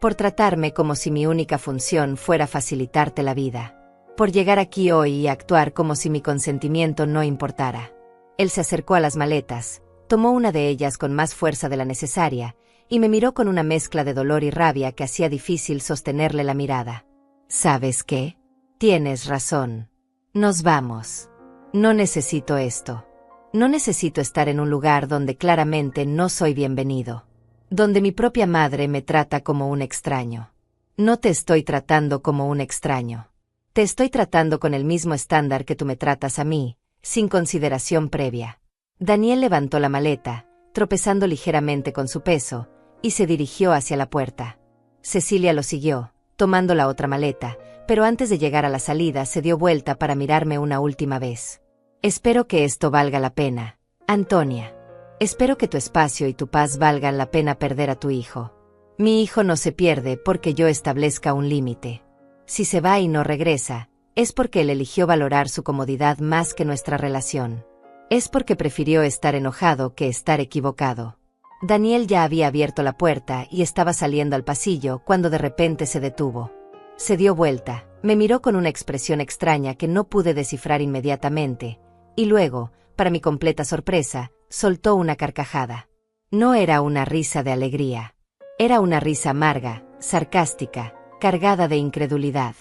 Por tratarme como si mi única función fuera facilitarte la vida. Por llegar aquí hoy y actuar como si mi consentimiento no importara. Él se acercó a las maletas, tomó una de ellas con más fuerza de la necesaria, y me miró con una mezcla de dolor y rabia que hacía difícil sostenerle la mirada. ¿Sabes qué? Tienes razón. Nos vamos. No necesito esto. No necesito estar en un lugar donde claramente no soy bienvenido. Donde mi propia madre me trata como un extraño. No te estoy tratando como un extraño. Te estoy tratando con el mismo estándar que tú me tratas a mí, sin consideración previa. Daniel levantó la maleta, tropezando ligeramente con su peso, y se dirigió hacia la puerta. Cecilia lo siguió, tomando la otra maleta, pero antes de llegar a la salida se dio vuelta para mirarme una última vez. Espero que esto valga la pena, Antonia. Espero que tu espacio y tu paz valgan la pena perder a tu hijo. Mi hijo no se pierde porque yo establezca un límite. Si se va y no regresa, es porque él eligió valorar su comodidad más que nuestra relación. Es porque prefirió estar enojado que estar equivocado. Daniel ya había abierto la puerta y estaba saliendo al pasillo cuando de repente se detuvo. Se dio vuelta, me miró con una expresión extraña que no pude descifrar inmediatamente, y luego, para mi completa sorpresa, soltó una carcajada. No era una risa de alegría. Era una risa amarga, sarcástica, cargada de incredulidad.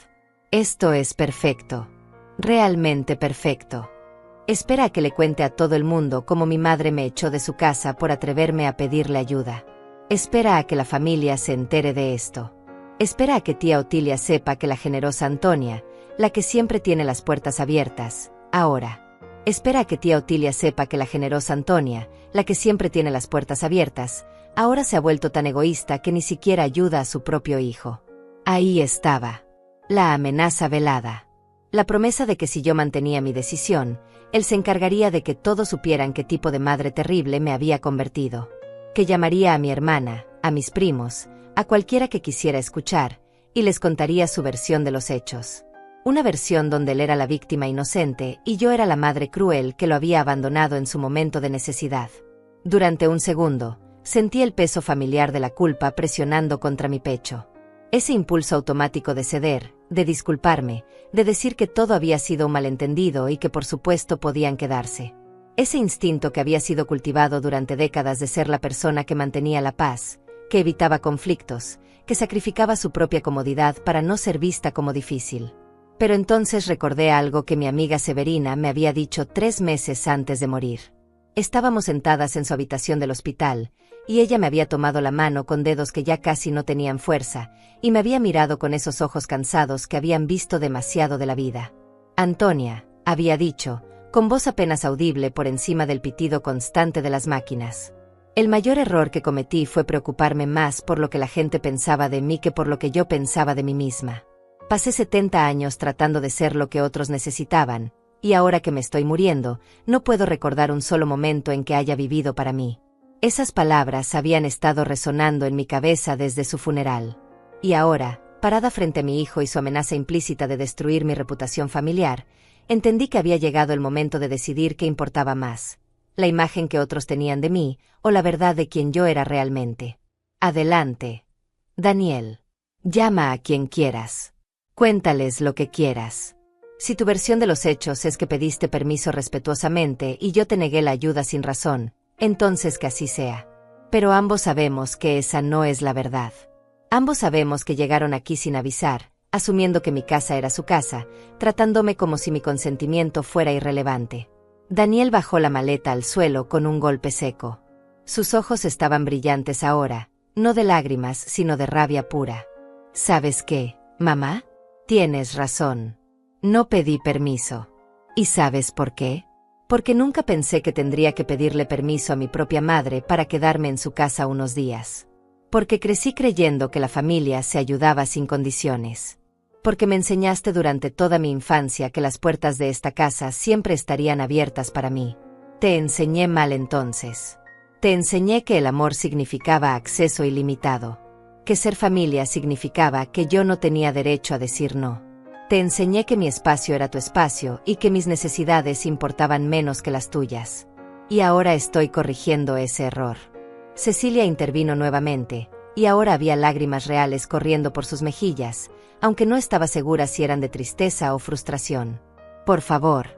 Esto es perfecto. Realmente perfecto. Espera a que le cuente a todo el mundo cómo mi madre me echó de su casa por atreverme a pedirle ayuda. Espera a que la familia se entere de esto. Espera a que tía Otilia sepa que la generosa Antonia, la que siempre tiene las puertas abiertas, ahora. Espera a que tía Otilia sepa que la generosa Antonia, la que siempre tiene las puertas abiertas, ahora se ha vuelto tan egoísta que ni siquiera ayuda a su propio hijo. Ahí estaba. La amenaza velada. La promesa de que si yo mantenía mi decisión, él se encargaría de que todos supieran qué tipo de madre terrible me había convertido. Que llamaría a mi hermana, a mis primos, a cualquiera que quisiera escuchar, y les contaría su versión de los hechos. Una versión donde él era la víctima inocente y yo era la madre cruel que lo había abandonado en su momento de necesidad. Durante un segundo, sentí el peso familiar de la culpa presionando contra mi pecho. Ese impulso automático de ceder, de disculparme, de decir que todo había sido un malentendido y que por supuesto podían quedarse. Ese instinto que había sido cultivado durante décadas de ser la persona que mantenía la paz, que evitaba conflictos, que sacrificaba su propia comodidad para no ser vista como difícil. Pero entonces recordé algo que mi amiga Severina me había dicho 3 meses antes de morir. Estábamos sentadas en su habitación del hospital, y ella me había tomado la mano con dedos que ya casi no tenían fuerza, y me había mirado con esos ojos cansados que habían visto demasiado de la vida. Antonia, había dicho, con voz apenas audible por encima del pitido constante de las máquinas. El mayor error que cometí fue preocuparme más por lo que la gente pensaba de mí que por lo que yo pensaba de mí misma. Pasé 70 años tratando de ser lo que otros necesitaban, y ahora que me estoy muriendo, no puedo recordar un solo momento en que haya vivido para mí. Esas palabras habían estado resonando en mi cabeza desde su funeral. Y ahora, parada frente a mi hijo y su amenaza implícita de destruir mi reputación familiar, entendí que había llegado el momento de decidir qué importaba más: la imagen que otros tenían de mí, o la verdad de quien yo era realmente. Adelante, Daniel. Llama a quien quieras. Cuéntales lo que quieras. Si tu versión de los hechos es que pediste permiso respetuosamente y yo te negué la ayuda sin razón, entonces que así sea. Pero ambos sabemos que esa no es la verdad. Ambos sabemos que llegaron aquí sin avisar, asumiendo que mi casa era su casa, tratándome como si mi consentimiento fuera irrelevante. Daniel bajó la maleta al suelo con un golpe seco. Sus ojos estaban brillantes ahora, no de lágrimas, sino de rabia pura. ¿Sabes qué, mamá? Tienes razón. No pedí permiso. ¿Y sabes por qué? Porque nunca pensé que tendría que pedirle permiso a mi propia madre para quedarme en su casa unos días. Porque crecí creyendo que la familia se ayudaba sin condiciones. Porque me enseñaste durante toda mi infancia que las puertas de esta casa siempre estarían abiertas para mí. Te enseñé mal entonces. Te enseñé que el amor significaba acceso ilimitado. Que ser familia significaba que yo no tenía derecho a decir no. Te enseñé que mi espacio era tu espacio y que mis necesidades importaban menos que las tuyas. Y ahora estoy corrigiendo ese error. Cecilia intervino nuevamente, y ahora había lágrimas reales corriendo por sus mejillas, aunque no estaba segura si eran de tristeza o frustración. Por favor,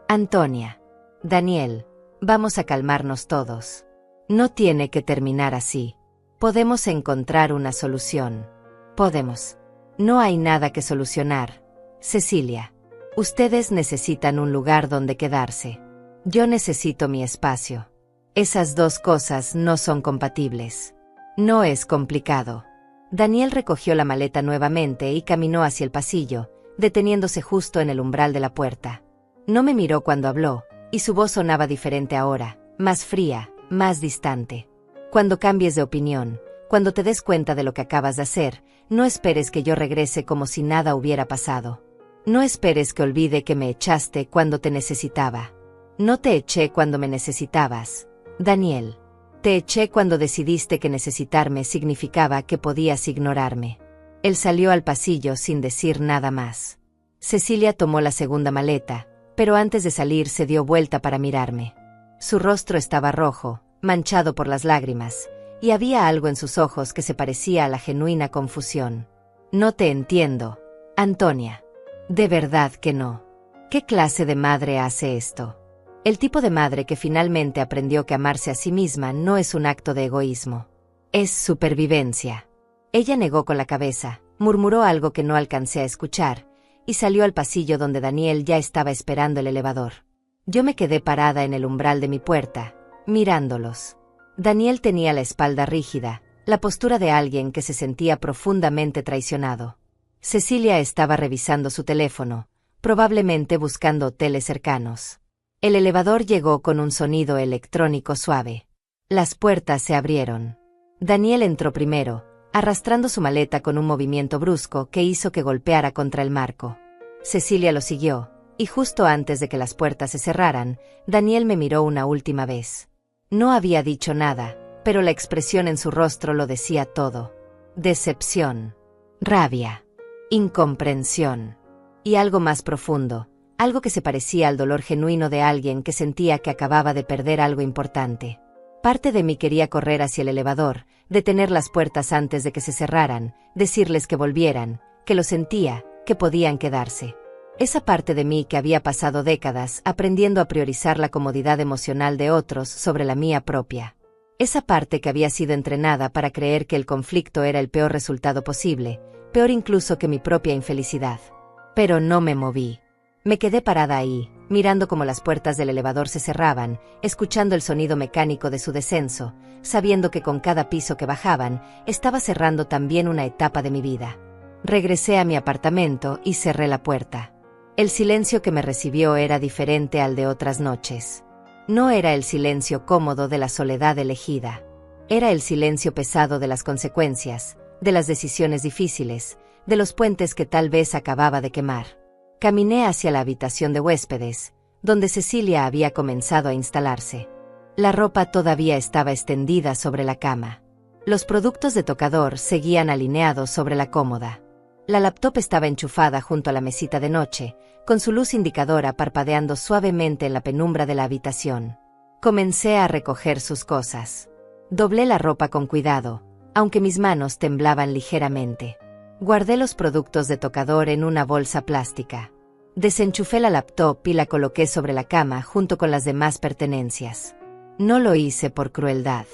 Antonia. Daniel, vamos a calmarnos todos. No tiene que terminar así. Podemos encontrar una solución. Podemos. No hay nada que solucionar. Cecilia, ustedes necesitan un lugar donde quedarse. Yo necesito mi espacio. Esas dos cosas no son compatibles. No es complicado. Daniel recogió la maleta nuevamente y caminó hacia el pasillo, deteniéndose justo en el umbral de la puerta. No me miró cuando habló, y su voz sonaba diferente ahora, más fría, más distante. Cuando cambies de opinión, cuando te des cuenta de lo que acabas de hacer, no esperes que yo regrese como si nada hubiera pasado. No esperes que olvide que me echaste cuando te necesitaba. No te eché cuando me necesitabas, Daniel. Te eché cuando decidiste que necesitarme significaba que podías ignorarme. Él salió al pasillo sin decir nada más. Cecilia tomó la segunda maleta, pero antes de salir se dio vuelta para mirarme. Su rostro estaba rojo, manchado por las lágrimas, y había algo en sus ojos que se parecía a la genuina confusión. No te entiendo, Antonia. De verdad que no. ¿Qué clase de madre hace esto? El tipo de madre que finalmente aprendió que amarse a sí misma no es un acto de egoísmo. Es supervivencia. Ella negó con la cabeza, murmuró algo que no alcancé a escuchar, y salió al pasillo donde Daniel ya estaba esperando el elevador. Yo me quedé parada en el umbral de mi puerta, mirándolos. Daniel tenía la espalda rígida, la postura de alguien que se sentía profundamente traicionado. Cecilia estaba revisando su teléfono, probablemente buscando hoteles cercanos. El elevador llegó con un sonido electrónico suave. Las puertas se abrieron. Daniel entró primero, arrastrando su maleta con un movimiento brusco que hizo que golpeara contra el marco. Cecilia lo siguió, y justo antes de que las puertas se cerraran, Daniel me miró una última vez. No había dicho nada, pero la expresión en su rostro lo decía todo. Decepción, rabia, incomprensión y algo más profundo, algo que se parecía al dolor genuino de alguien que sentía que acababa de perder algo importante. Parte de mí quería correr hacia el elevador, detener las puertas antes de que se cerraran, decirles que volvieran, que lo sentía, que podían quedarse. Esa parte de mí que había pasado décadas aprendiendo a priorizar la comodidad emocional de otros sobre la mía propia. Esa parte que había sido entrenada para creer que el conflicto era el peor resultado posible, peor incluso que mi propia infelicidad. Pero no me moví. Me quedé parada ahí, mirando cómo las puertas del elevador se cerraban, escuchando el sonido mecánico de su descenso, sabiendo que con cada piso que bajaban, estaba cerrando también una etapa de mi vida. Regresé a mi apartamento y cerré la puerta. El silencio que me recibió era diferente al de otras noches. No era el silencio cómodo de la soledad elegida. Era el silencio pesado de las consecuencias, de las decisiones difíciles, de los puentes que tal vez acababa de quemar. Caminé hacia la habitación de huéspedes, donde Cecilia había comenzado a instalarse. La ropa todavía estaba extendida sobre la cama. Los productos de tocador seguían alineados sobre la cómoda. La laptop estaba enchufada junto a la mesita de noche, con su luz indicadora parpadeando suavemente en la penumbra de la habitación. Comencé a recoger sus cosas. Doblé la ropa con cuidado, aunque mis manos temblaban ligeramente. Guardé los productos de tocador en una bolsa plástica. Desenchufé la laptop y la coloqué sobre la cama junto con las demás pertenencias. No lo hice por crueldad.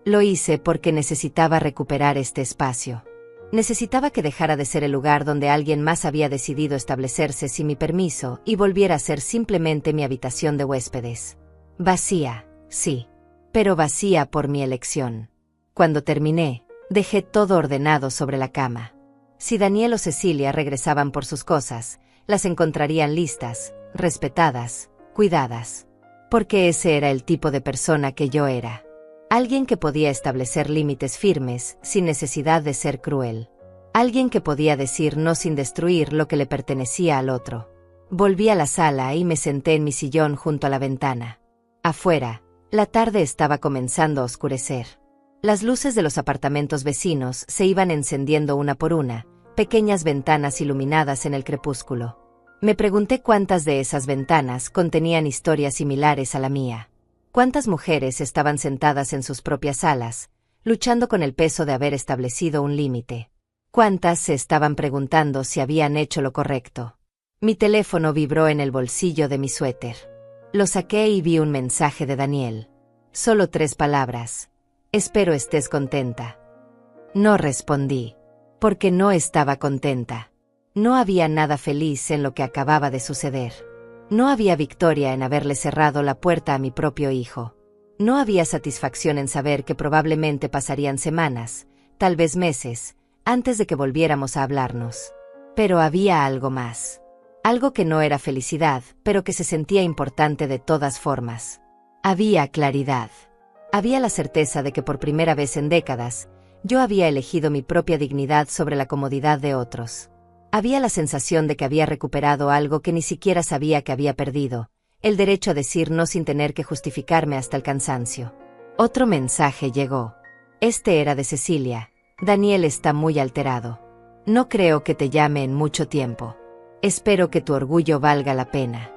Lo hice porque necesitaba recuperar este espacio. Necesitaba que dejara de ser el lugar donde alguien más había decidido establecerse sin mi permiso y volviera a ser simplemente mi habitación de huéspedes. Vacía, sí, pero vacía por mi elección. Cuando terminé, dejé todo ordenado sobre la cama. Si Daniel o Cecilia regresaban por sus cosas, las encontrarían listas, respetadas, cuidadas. Porque ese era el tipo de persona que yo era. Alguien que podía establecer límites firmes sin necesidad de ser cruel. Alguien que podía decir no sin destruir lo que le pertenecía al otro. Volví a la sala y me senté en mi sillón junto a la ventana. Afuera, la tarde estaba comenzando a oscurecer. Las luces de los apartamentos vecinos se iban encendiendo una por una, pequeñas ventanas iluminadas en el crepúsculo. Me pregunté cuántas de esas ventanas contenían historias similares a la mía. Cuántas mujeres estaban sentadas en sus propias salas, luchando con el peso de haber establecido un límite. Cuántas se estaban preguntando si habían hecho lo correcto. Mi teléfono vibró en el bolsillo de mi suéter. Lo saqué y vi un mensaje de Daniel. Solo 3 palabras. Espero estés contenta. No respondí, porque no estaba contenta. No había nada feliz en lo que acababa de suceder. No había victoria en haberle cerrado la puerta a mi propio hijo. No había satisfacción en saber que probablemente pasarían semanas, tal vez meses, antes de que volviéramos a hablarnos. Pero había algo más. Algo que no era felicidad, pero que se sentía importante de todas formas. Había claridad. Había la certeza de que por primera vez en décadas, yo había elegido mi propia dignidad sobre la comodidad de otros. Había la sensación de que había recuperado algo que ni siquiera sabía que había perdido, el derecho a decir no sin tener que justificarme hasta el cansancio. Otro mensaje llegó. Este era de Cecilia. Daniel está muy alterado. No creo que te llame en mucho tiempo. Espero que tu orgullo valga la pena.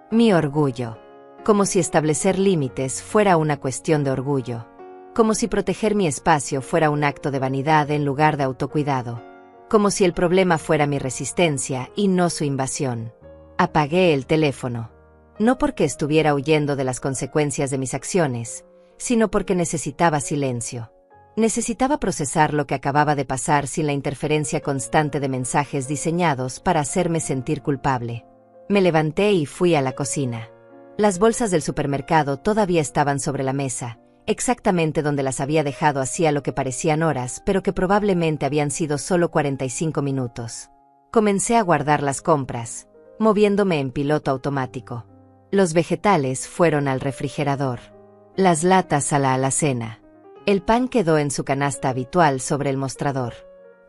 Mi orgullo. Como si establecer límites fuera una cuestión de orgullo. Como si proteger mi espacio fuera un acto de vanidad en lugar de autocuidado. Como si el problema fuera mi resistencia y no su invasión. Apagué el teléfono. No porque estuviera huyendo de las consecuencias de mis acciones, sino porque necesitaba silencio. Necesitaba procesar lo que acababa de pasar sin la interferencia constante de mensajes diseñados para hacerme sentir culpable. Me levanté y fui a la cocina. Las bolsas del supermercado todavía estaban sobre la mesa, exactamente donde las había dejado hacía lo que parecían horas, pero que probablemente habían sido solo 45 minutos. Comencé a guardar las compras, moviéndome en piloto automático. Los vegetales fueron al refrigerador. Las latas a la alacena. El pan quedó en su canasta habitual sobre el mostrador.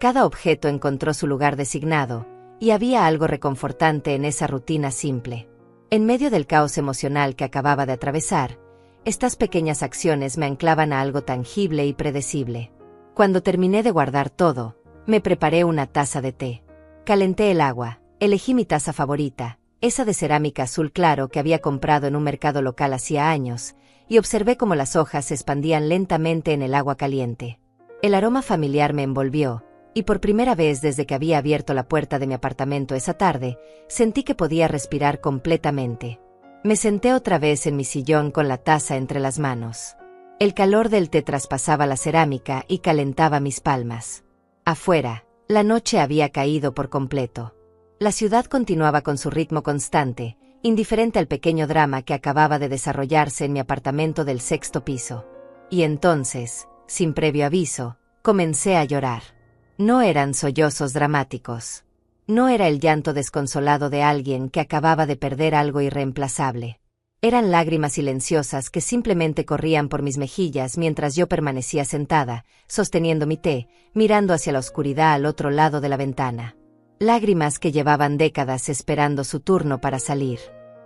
Cada objeto encontró su lugar designado, y había algo reconfortante en esa rutina simple. En medio del caos emocional que acababa de atravesar, estas pequeñas acciones me anclaban a algo tangible y predecible. Cuando terminé de guardar todo, me preparé una taza de té. Calenté el agua, elegí mi taza favorita, esa de cerámica azul claro que había comprado en un mercado local hacía años, y observé cómo las hojas se expandían lentamente en el agua caliente. El aroma familiar me envolvió, y por primera vez desde que había abierto la puerta de mi apartamento esa tarde, sentí que podía respirar completamente. Me senté otra vez en mi sillón con la taza entre las manos. El calor del té traspasaba la cerámica y calentaba mis palmas. Afuera, la noche había caído por completo. La ciudad continuaba con su ritmo constante, indiferente al pequeño drama que acababa de desarrollarse en mi apartamento del 6º piso. Y entonces, sin previo aviso, comencé a llorar. No eran sollozos dramáticos. No era el llanto desconsolado de alguien que acababa de perder algo irreemplazable. Eran lágrimas silenciosas que simplemente corrían por mis mejillas mientras yo permanecía sentada, sosteniendo mi té, mirando hacia la oscuridad al otro lado de la ventana. Lágrimas que llevaban décadas esperando su turno para salir.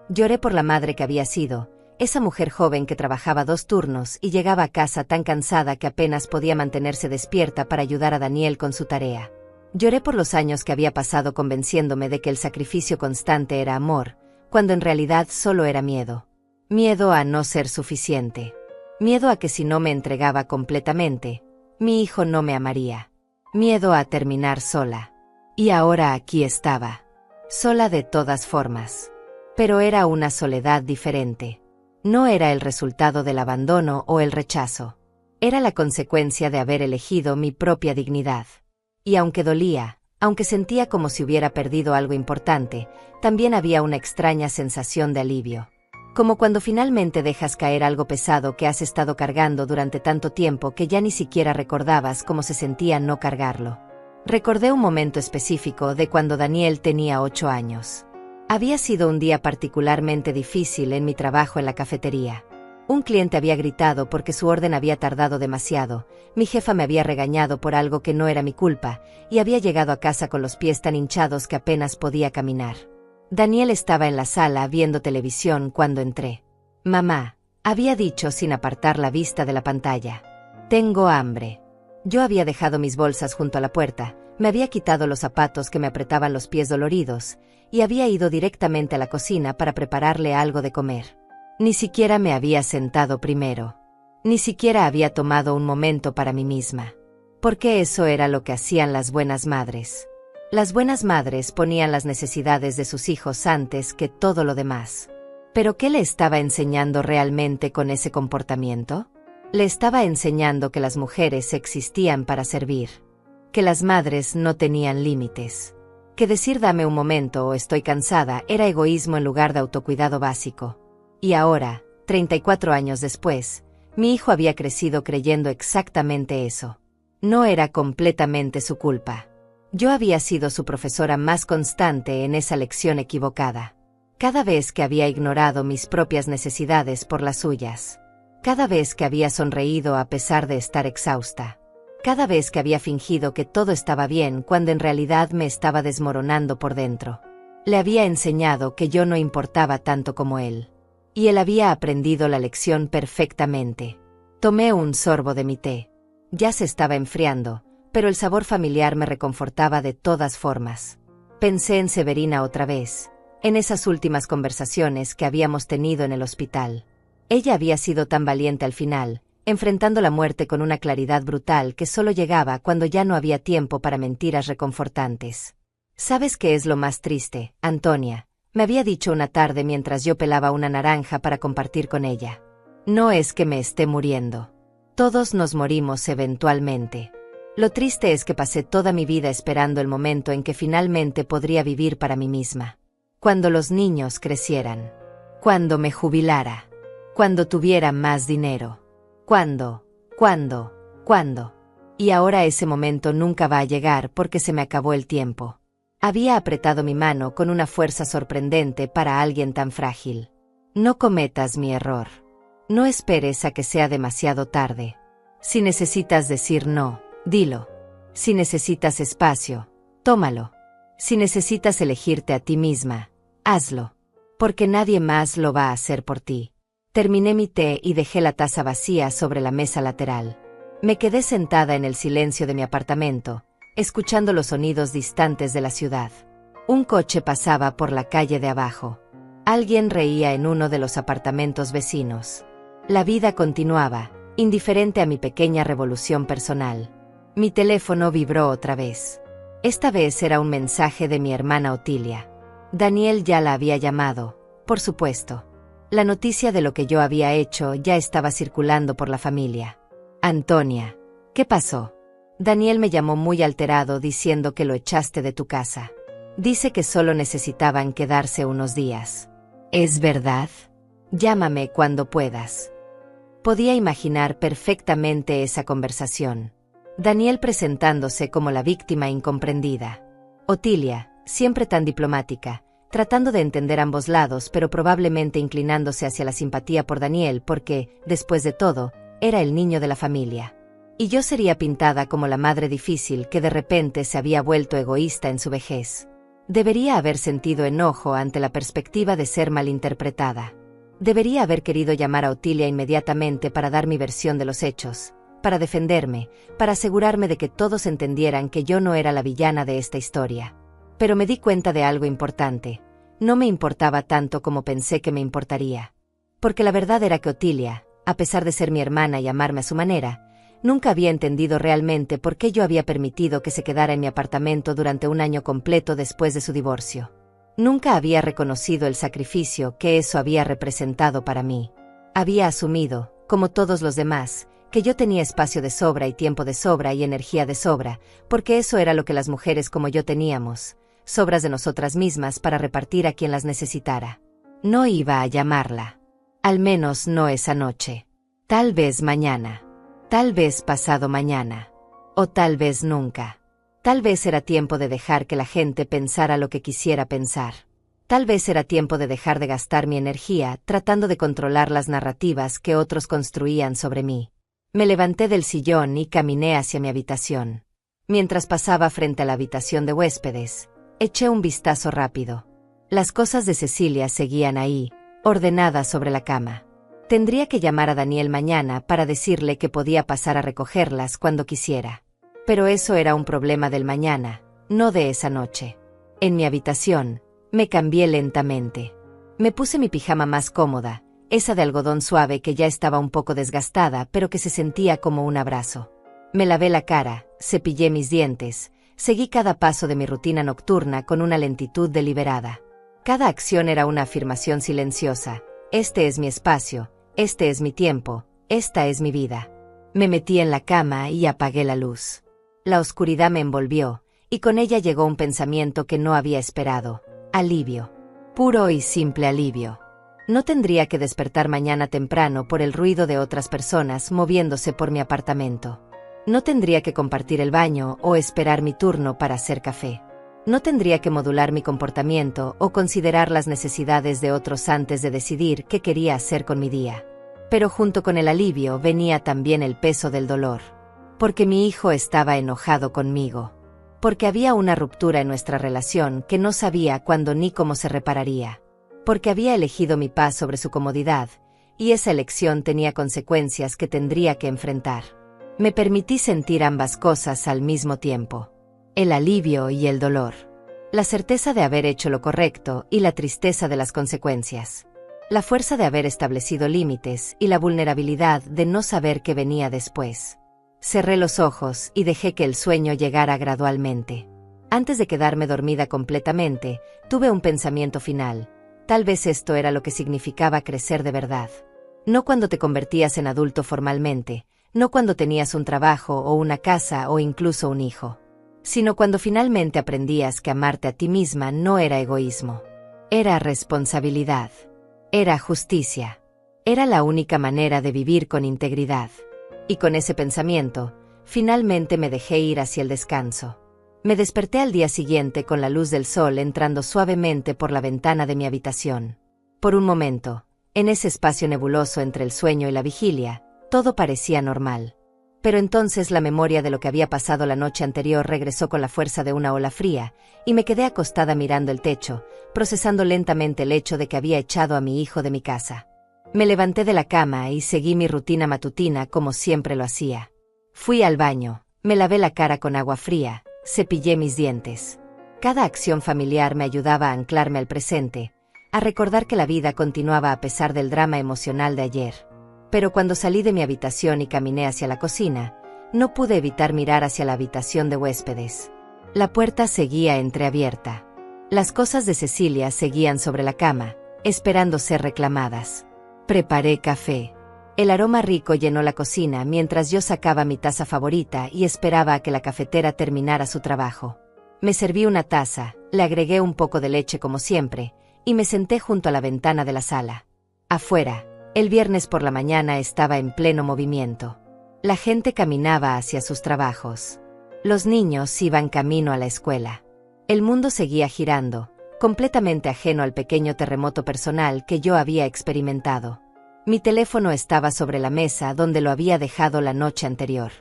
Lloré por la madre que había sido, esa mujer joven que trabajaba 2 turnos y llegaba a casa tan cansada que apenas podía mantenerse despierta para ayudar a Daniel con su tarea. Lloré por los años que había pasado convenciéndome de que el sacrificio constante era amor, cuando en realidad solo era miedo. Miedo a no ser suficiente. Miedo a que si no me entregaba completamente, mi hijo no me amaría. Miedo a terminar sola. Y ahora aquí estaba. Sola de todas formas. Pero era una soledad diferente. No era el resultado del abandono o el rechazo. Era la consecuencia de haber elegido mi propia dignidad. Y aunque dolía, aunque sentía como si hubiera perdido algo importante, también había una extraña sensación de alivio. Como cuando finalmente dejas caer algo pesado que has estado cargando durante tanto tiempo que ya ni siquiera recordabas cómo se sentía no cargarlo. Recordé un momento específico de cuando Daniel tenía 8 años. Había sido un día particularmente difícil en mi trabajo en la cafetería. Un cliente había gritado porque su orden había tardado demasiado, mi jefa me había regañado por algo que no era mi culpa, y había llegado a casa con los pies tan hinchados que apenas podía caminar. Daniel estaba en la sala viendo televisión cuando entré. «Mamá», había dicho sin apartar la vista de la pantalla. «Tengo hambre». Yo había dejado mis bolsas junto a la puerta, me había quitado los zapatos que me apretaban los pies doloridos, y había ido directamente a la cocina para prepararle algo de comer. Ni siquiera me había sentado primero. Ni siquiera había tomado un momento para mí misma. Porque eso era lo que hacían las buenas madres. Las buenas madres ponían las necesidades de sus hijos antes que todo lo demás. ¿Pero qué le estaba enseñando realmente con ese comportamiento? Le estaba enseñando que las mujeres existían para servir. Que las madres no tenían límites. Que decir dame un momento o estoy cansada era egoísmo en lugar de autocuidado básico. Y ahora, 34 años después, mi hijo había crecido creyendo exactamente eso. No era completamente su culpa. Yo había sido su profesora más constante en esa lección equivocada. Cada vez que había ignorado mis propias necesidades por las suyas. Cada vez que había sonreído a pesar de estar exhausta. Cada vez que había fingido que todo estaba bien cuando en realidad me estaba desmoronando por dentro. Le había enseñado que yo no importaba tanto como él. Y él había aprendido la lección perfectamente. Tomé un sorbo de mi té. Ya se estaba enfriando, pero el sabor familiar me reconfortaba de todas formas. Pensé en Severina otra vez, en esas últimas conversaciones que habíamos tenido en el hospital. Ella había sido tan valiente al final, enfrentando la muerte con una claridad brutal que solo llegaba cuando ya no había tiempo para mentiras reconfortantes. ¿Sabes qué es lo más triste, Antonia?, me había dicho una tarde mientras yo pelaba una naranja para compartir con ella. No es que me esté muriendo. Todos nos morimos eventualmente. Lo triste es que pasé toda mi vida esperando el momento en que finalmente podría vivir para mí misma. Cuando los niños crecieran. Cuando me jubilara. Cuando tuviera más dinero. ¿Cuándo? Y ahora ese momento nunca va a llegar porque se me acabó el tiempo. Había apretado mi mano con una fuerza sorprendente para alguien tan frágil. No cometas mi error. No esperes a que sea demasiado tarde. Si necesitas decir no, dilo. Si necesitas espacio, tómalo. Si necesitas elegirte a ti misma, hazlo. Porque nadie más lo va a hacer por ti. Terminé mi té y dejé la taza vacía sobre la mesa lateral. Me quedé sentada en el silencio de mi apartamento, escuchando los sonidos distantes de la ciudad. Un coche pasaba por la calle de abajo. Alguien reía en uno de los apartamentos vecinos. La vida continuaba, indiferente a mi pequeña revolución personal. Mi teléfono vibró otra vez. Esta vez era un mensaje de mi hermana Otilia. Daniel ya la había llamado, por supuesto. La noticia de lo que yo había hecho ya estaba circulando por la familia. Antonia, ¿qué pasó? Daniel me llamó muy alterado diciendo que lo echaste de tu casa. Dice que solo necesitaban quedarse unos días. ¿Es verdad? Llámame cuando puedas. Podía imaginar perfectamente esa conversación. Daniel presentándose como la víctima incomprendida. Otilia, siempre tan diplomática, tratando de entender ambos lados pero probablemente inclinándose hacia la simpatía por Daniel porque, después de todo, era el niño de la familia. Y yo sería pintada como la madre difícil que de repente se había vuelto egoísta en su vejez. Debería haber sentido enojo ante la perspectiva de ser malinterpretada. Debería haber querido llamar a Otilia inmediatamente para dar mi versión de los hechos, para defenderme, para asegurarme de que todos entendieran que yo no era la villana de esta historia. Pero me di cuenta de algo importante. No me importaba tanto como pensé que me importaría. Porque la verdad era que Otilia, a pesar de ser mi hermana y amarme a su manera, nunca había entendido realmente por qué yo había permitido que se quedara en mi apartamento durante un año completo después de su divorcio. Nunca había reconocido el sacrificio que eso había representado para mí. Había asumido, como todos los demás, que yo tenía espacio de sobra y tiempo de sobra y energía de sobra, porque eso era lo que las mujeres como yo teníamos, sobras de nosotras mismas para repartir a quien las necesitara. No iba a llamarla. Al menos no esa noche. Tal vez mañana. Tal vez pasado mañana. O tal vez nunca. Tal vez era tiempo de dejar que la gente pensara lo que quisiera pensar. Tal vez era tiempo de dejar de gastar mi energía tratando de controlar las narrativas que otros construían sobre mí. Me levanté del sillón y caminé hacia mi habitación. Mientras pasaba frente a la habitación de huéspedes, eché un vistazo rápido. Las cosas de Cecilia seguían ahí, ordenadas sobre la cama. Tendría que llamar a Daniel mañana para decirle que podía pasar a recogerlas cuando quisiera. Pero eso era un problema del mañana, no de esa noche. En mi habitación, me cambié lentamente. Me puse mi pijama más cómoda, esa de algodón suave que ya estaba un poco desgastada pero que se sentía como un abrazo. Me lavé la cara, cepillé mis dientes, seguí cada paso de mi rutina nocturna con una lentitud deliberada. Cada acción era una afirmación silenciosa. Este es mi espacio. Este es mi tiempo, esta es mi vida. Me metí en la cama y apagué la luz. La oscuridad me envolvió, y con ella llegó un pensamiento que no había esperado. Alivio. Puro y simple alivio. No tendría que despertar mañana temprano por el ruido de otras personas moviéndose por mi apartamento. No tendría que compartir el baño o esperar mi turno para hacer café. No tendría que modular mi comportamiento o considerar las necesidades de otros antes de decidir qué quería hacer con mi día. Pero junto con el alivio venía también el peso del dolor. Porque mi hijo estaba enojado conmigo. Porque había una ruptura en nuestra relación que no sabía cuándo ni cómo se repararía. Porque había elegido mi paz sobre su comodidad, y esa elección tenía consecuencias que tendría que enfrentar. Me permití sentir ambas cosas al mismo tiempo. El alivio y el dolor. La certeza de haber hecho lo correcto y la tristeza de las consecuencias. La fuerza de haber establecido límites y la vulnerabilidad de no saber qué venía después. Cerré los ojos y dejé que el sueño llegara gradualmente. Antes de quedarme dormida completamente, tuve un pensamiento final. Tal vez esto era lo que significaba crecer de verdad. No cuando te convertías en adulto formalmente, no cuando tenías un trabajo o una casa o incluso un hijo. Sino cuando finalmente aprendías que amarte a ti misma no era egoísmo. Era responsabilidad. Era justicia. Era la única manera de vivir con integridad. Y con ese pensamiento, finalmente me dejé ir hacia el descanso. Me desperté al día siguiente con la luz del sol entrando suavemente por la ventana de mi habitación. Por un momento, en ese espacio nebuloso entre el sueño y la vigilia, todo parecía normal. Pero entonces la memoria de lo que había pasado la noche anterior regresó con la fuerza de una ola fría, y me quedé acostada mirando el techo, procesando lentamente el hecho de que había echado a mi hijo de mi casa. Me levanté de la cama y seguí mi rutina matutina como siempre lo hacía. Fui al baño, me lavé la cara con agua fría, cepillé mis dientes. Cada acción familiar me ayudaba a anclarme al presente, a recordar que la vida continuaba a pesar del drama emocional de ayer. Pero cuando salí de mi habitación y caminé hacia la cocina, no pude evitar mirar hacia la habitación de huéspedes. La puerta seguía entreabierta. Las cosas de Cecilia seguían sobre la cama, esperando ser reclamadas. Preparé café. El aroma rico llenó la cocina mientras yo sacaba mi taza favorita y esperaba a que la cafetera terminara su trabajo. Me serví una taza, le agregué un poco de leche como siempre, y me senté junto a la ventana de la sala. Afuera, el viernes por la mañana estaba en pleno movimiento. La gente caminaba hacia sus trabajos. Los niños iban camino a la escuela. El mundo seguía girando, completamente ajeno al pequeño terremoto personal que yo había experimentado. Mi teléfono estaba sobre la mesa donde lo había dejado la noche anterior.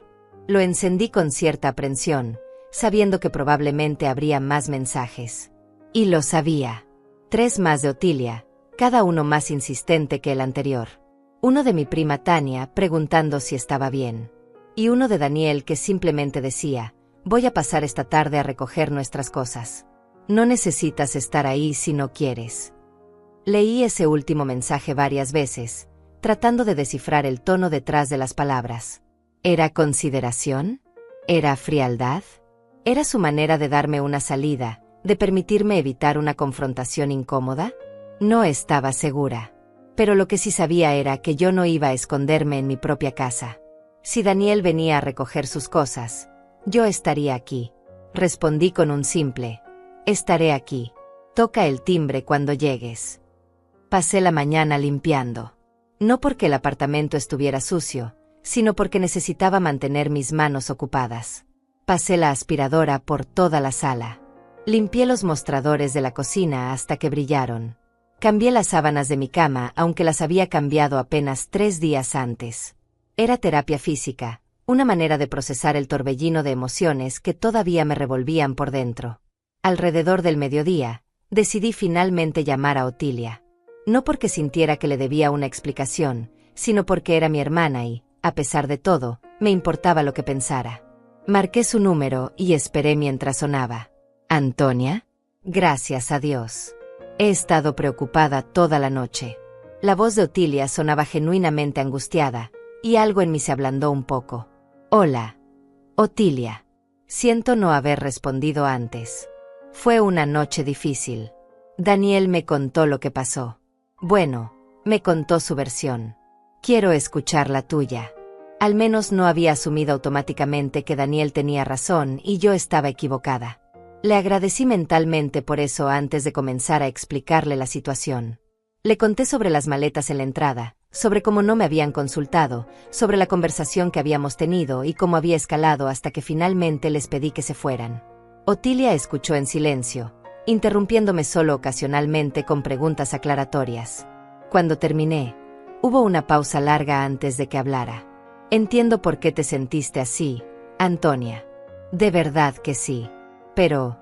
Lo encendí con cierta aprensión, sabiendo que probablemente habría más mensajes. Y lo sabía. 3 más de Otilia, cada uno más insistente que el anterior. Uno de mi prima Tania, preguntando si estaba bien. Y uno de Daniel, que simplemente decía: voy a pasar esta tarde a recoger nuestras cosas. No necesitas estar ahí si no quieres. Leí ese último mensaje varias veces, tratando de descifrar el tono detrás de las palabras. ¿Era consideración? ¿Era frialdad? ¿Era su manera de darme una salida, de permitirme evitar una confrontación incómoda? No estaba segura. Pero lo que sí sabía era que yo no iba a esconderme en mi propia casa. Si Daniel venía a recoger sus cosas, yo estaría aquí. Respondí con un simple: estaré aquí. Toca el timbre cuando llegues. Pasé la mañana limpiando. No porque el apartamento estuviera sucio, sino porque necesitaba mantener mis manos ocupadas. Pasé la aspiradora por toda la sala. Limpié los mostradores de la cocina hasta que brillaron. Cambié las sábanas de mi cama, aunque las había cambiado apenas 3 días antes. Era terapia física, una manera de procesar el torbellino de emociones que todavía me revolvían por dentro. Alrededor del mediodía, decidí finalmente llamar a Otilia. No porque sintiera que le debía una explicación, sino porque era mi hermana y, a pesar de todo, me importaba lo que pensara. Marqué su número y esperé mientras sonaba. ¿Antonia? Gracias a Dios. He estado preocupada toda la noche. La voz de Otilia sonaba genuinamente angustiada, y algo en mí se ablandó un poco. Hola. Otilia. Siento no haber respondido antes. Fue una noche difícil. Daniel me contó lo que pasó. Bueno, me contó su versión. Quiero escuchar la tuya. Al menos no había asumido automáticamente que Daniel tenía razón y yo estaba equivocada. Le agradecí mentalmente por eso antes de comenzar a explicarle la situación. Le conté sobre las maletas en la entrada, sobre cómo no me habían consultado, sobre la conversación que habíamos tenido y cómo había escalado hasta que finalmente les pedí que se fueran. Otilia escuchó en silencio, interrumpiéndome solo ocasionalmente con preguntas aclaratorias. Cuando terminé, hubo una pausa larga antes de que hablara. Entiendo por qué te sentiste así, Antonia. De verdad que sí. Pero,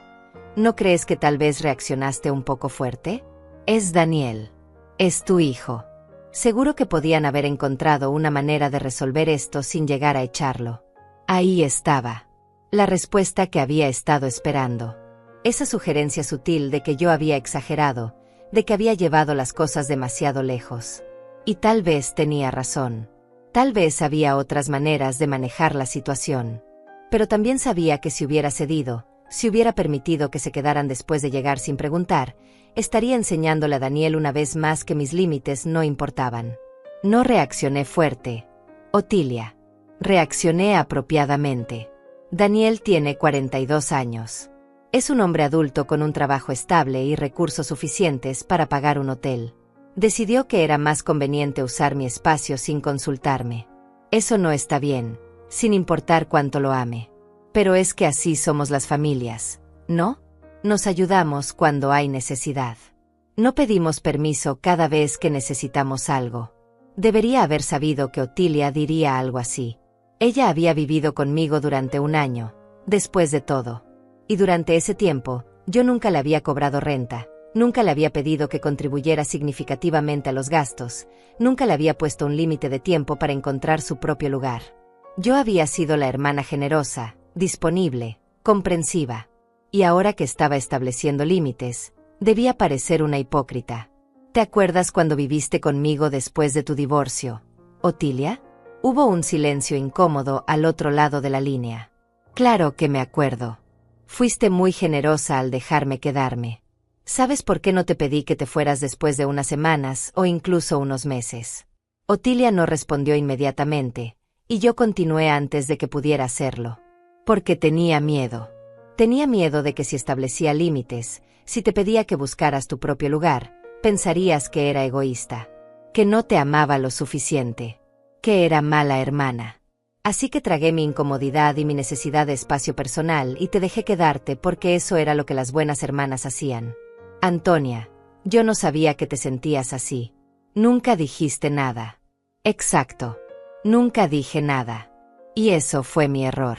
¿no crees que tal vez reaccionaste un poco fuerte? Es Daniel. Es tu hijo. Seguro que podían haber encontrado una manera de resolver esto sin llegar a echarlo. Ahí estaba. La respuesta que había estado esperando. Esa sugerencia sutil de que yo había exagerado, de que había llevado las cosas demasiado lejos. Y tal vez tenía razón. Tal vez había otras maneras de manejar la situación. Pero también sabía que si hubiera cedido, si hubiera permitido que se quedaran después de llegar sin preguntar, estaría enseñándole a Daniel una vez más que mis límites no importaban. No reaccioné fuerte, Otilia. Reaccioné apropiadamente. Daniel tiene 42 años. Es un hombre adulto con un trabajo estable y recursos suficientes para pagar un hotel. Decidió que era más conveniente usar mi espacio sin consultarme. Eso no está bien, sin importar cuánto lo ame. Pero es que así somos las familias, ¿no? Nos ayudamos cuando hay necesidad. No pedimos permiso cada vez que necesitamos algo. Debería haber sabido que Otilia diría algo así. Ella había vivido conmigo durante 1 año, después de todo. Y durante ese tiempo, yo nunca le había cobrado renta, nunca le había pedido que contribuyera significativamente a los gastos, nunca le había puesto un límite de tiempo para encontrar su propio lugar. Yo había sido la hermana generosa, disponible, comprensiva. Y ahora que estaba estableciendo límites, debía parecer una hipócrita. ¿Te acuerdas cuando viviste conmigo después de tu divorcio, Otilia? Hubo un silencio incómodo al otro lado de la línea. Claro que me acuerdo. Fuiste muy generosa al dejarme quedarme. ¿Sabes por qué no te pedí que te fueras después de unas semanas o incluso unos meses? Otilia no respondió inmediatamente, y yo continué antes de que pudiera hacerlo. Porque tenía miedo. Tenía miedo de que si establecía límites, si te pedía que buscaras tu propio lugar, pensarías que era egoísta, que no te amaba lo suficiente, que era mala hermana. Así que tragué mi incomodidad y mi necesidad de espacio personal y te dejé quedarte porque eso era lo que las buenas hermanas hacían. Antonia, yo no sabía que te sentías así. Nunca dijiste nada. Exacto. Nunca dije nada. Y eso fue mi error.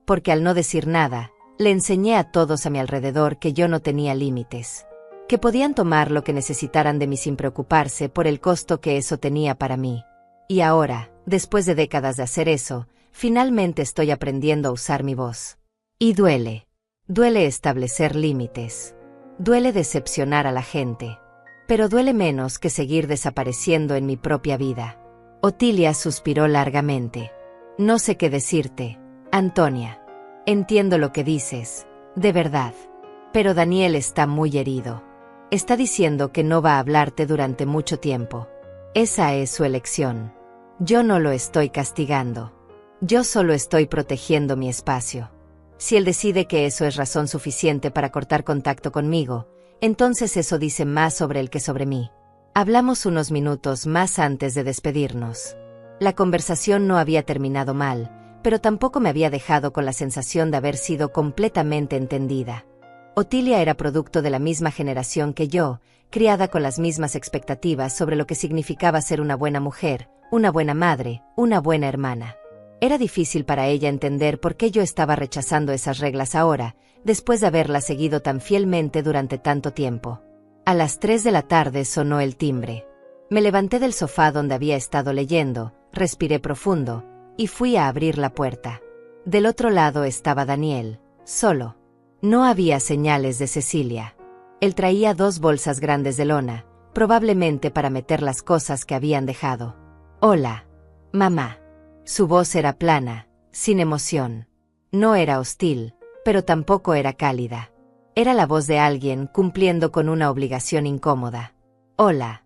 Porque al no decir nada, le enseñé a todos a mi alrededor que yo no tenía límites. Que podían tomar lo que necesitaran de mí sin preocuparse por el costo que eso tenía para mí. Y ahora, después de décadas de hacer eso, finalmente estoy aprendiendo a usar mi voz. Y duele. Duele establecer límites. Duele decepcionar a la gente. Pero duele menos que seguir desapareciendo en mi propia vida. Otilia suspiró largamente. No sé qué decirte, Antonia. Entiendo lo que dices, de verdad. Pero Daniel está muy herido. Está diciendo que no va a hablarte durante mucho tiempo. Esa es su elección. Yo no lo estoy castigando. Yo solo estoy protegiendo mi espacio. Si él decide que eso es razón suficiente para cortar contacto conmigo, entonces eso dice más sobre él que sobre mí. Hablamos unos minutos más antes de despedirnos. La conversación no había terminado mal, pero tampoco me había dejado con la sensación de haber sido completamente entendida. Otilia era producto de la misma generación que yo, criada con las mismas expectativas sobre lo que significaba ser una buena mujer, una buena madre, una buena hermana. Era difícil para ella entender por qué yo estaba rechazando esas reglas ahora, después de haberlas seguido tan fielmente durante tanto tiempo. A las 3 de la tarde sonó el timbre. Me levanté del sofá donde había estado leyendo, respiré profundo, y fui a abrir la puerta. Del otro lado estaba Daniel, solo. No había señales de Cecilia. Él traía 2 bolsas grandes de lona, probablemente para meter las cosas que habían dejado. Hola, mamá. Su voz era plana, sin emoción. No era hostil, pero tampoco era cálida. Era la voz de alguien cumpliendo con una obligación incómoda. Hola,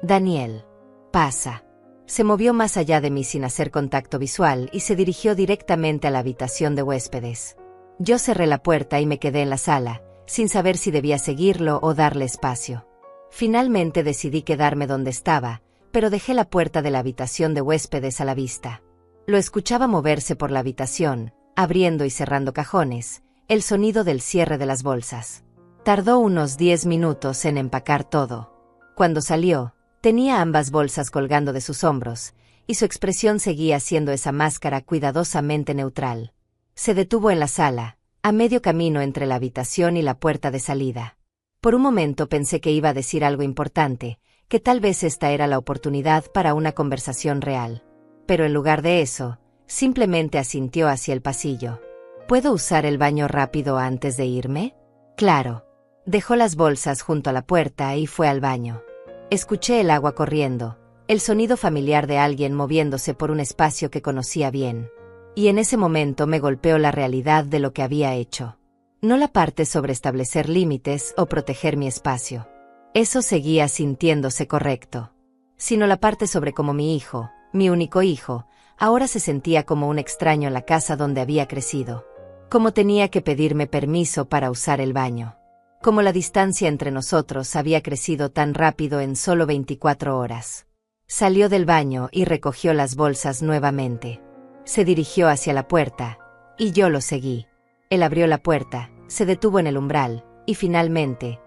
Daniel. Pasa. Se movió más allá de mí sin hacer contacto visual y se dirigió directamente a la habitación de huéspedes. Yo cerré la puerta y me quedé en la sala, sin saber si debía seguirlo o darle espacio. Finalmente decidí quedarme donde estaba, pero dejé la puerta de la habitación de huéspedes a la vista. Lo escuchaba moverse por la habitación, abriendo y cerrando cajones, el sonido del cierre de las bolsas. Tardó unos 10 minutos en empacar todo. Cuando salió, tenía ambas bolsas colgando de sus hombros, y su expresión seguía siendo esa máscara cuidadosamente neutral. Se detuvo en la sala, a medio camino entre la habitación y la puerta de salida. Por un momento pensé que iba a decir algo importante, que tal vez esta era la oportunidad para una conversación real. Pero en lugar de eso, simplemente asintió hacia el pasillo. ¿Puedo usar el baño rápido antes de irme? Claro. Dejó las bolsas junto a la puerta y fue al baño. Escuché el agua corriendo, el sonido familiar de alguien moviéndose por un espacio que conocía bien. Y en ese momento me golpeó la realidad de lo que había hecho. No la parte sobre establecer límites o proteger mi espacio. Eso seguía sintiéndose correcto. Sino la parte sobre cómo mi hijo, mi único hijo, ahora se sentía como un extraño en la casa donde había crecido. Como tenía que pedirme permiso para usar el baño. Como la distancia entre nosotros había crecido tan rápido en solo 24 horas. Salió del baño y recogió las bolsas nuevamente. Se dirigió hacia la puerta, y yo lo seguí. Él abrió la puerta, se detuvo en el umbral, y finalmente,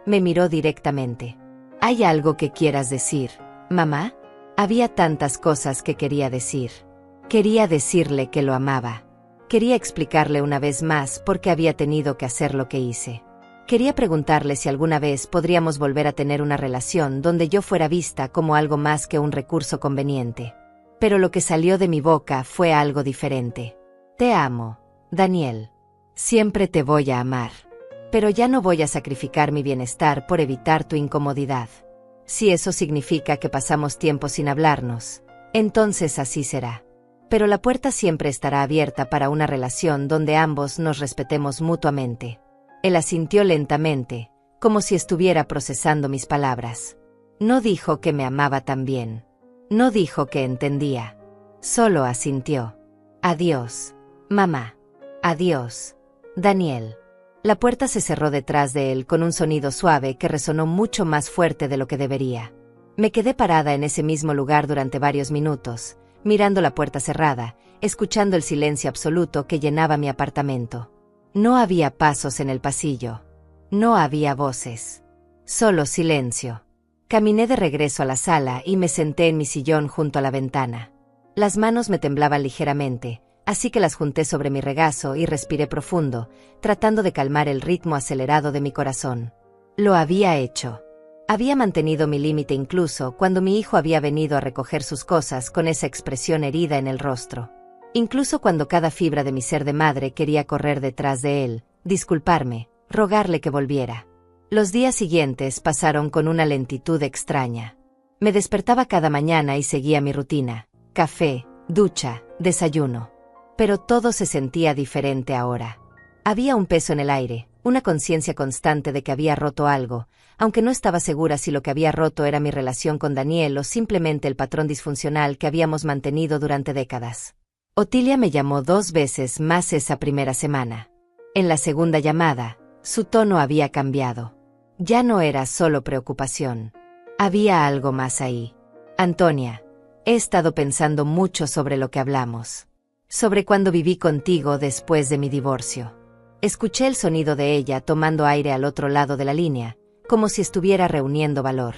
me miró directamente. ¿Hay algo que quieras decir, mamá? Había tantas cosas que quería decir. Quería decirle que lo amaba. Quería explicarle una vez más por qué había tenido que hacer lo que hice. Quería preguntarle si alguna vez podríamos volver a tener una relación donde yo fuera vista como algo más que un recurso conveniente. Pero lo que salió de mi boca fue algo diferente. Te amo, Daniel. Siempre te voy a amar. Pero ya no voy a sacrificar mi bienestar por evitar tu incomodidad. Si eso significa que pasamos tiempo sin hablarnos, entonces así será. Pero la puerta siempre estará abierta para una relación donde ambos nos respetemos mutuamente. Él asintió lentamente, como si estuviera procesando mis palabras. No dijo que me amaba también. No dijo que entendía. Solo asintió. Adiós, mamá. Adiós, Daniel. La puerta se cerró detrás de él con un sonido suave que resonó mucho más fuerte de lo que debería. Me quedé parada en ese mismo lugar durante varios minutos, mirando la puerta cerrada, escuchando el silencio absoluto que llenaba mi apartamento. No había pasos en el pasillo. No había voces. Solo silencio. Caminé de regreso a la sala y me senté en mi sillón junto a la ventana. Las manos me temblaban ligeramente, así que las junté sobre mi regazo y respiré profundo, tratando de calmar el ritmo acelerado de mi corazón. Lo había hecho. Había mantenido mi límite incluso cuando mi hijo había venido a recoger sus cosas con esa expresión herida en el rostro. Incluso cuando cada fibra de mi ser de madre quería correr detrás de él, disculparme, rogarle que volviera. Los días siguientes pasaron con una lentitud extraña. Me despertaba cada mañana y seguía mi rutina: café, ducha, desayuno. Pero todo se sentía diferente ahora. Había un peso en el aire, una conciencia constante de que había roto algo, aunque no estaba segura si lo que había roto era mi relación con Daniel o simplemente el patrón disfuncional que habíamos mantenido durante décadas. Otilia me llamó 2 veces más esa primera semana. En la segunda llamada, su tono había cambiado. Ya no era solo preocupación. Había algo más ahí. Antonia, he estado pensando mucho sobre lo que hablamos. Sobre cuando viví contigo después de mi divorcio. Escuché el sonido de ella tomando aire al otro lado de la línea, como si estuviera reuniendo valor.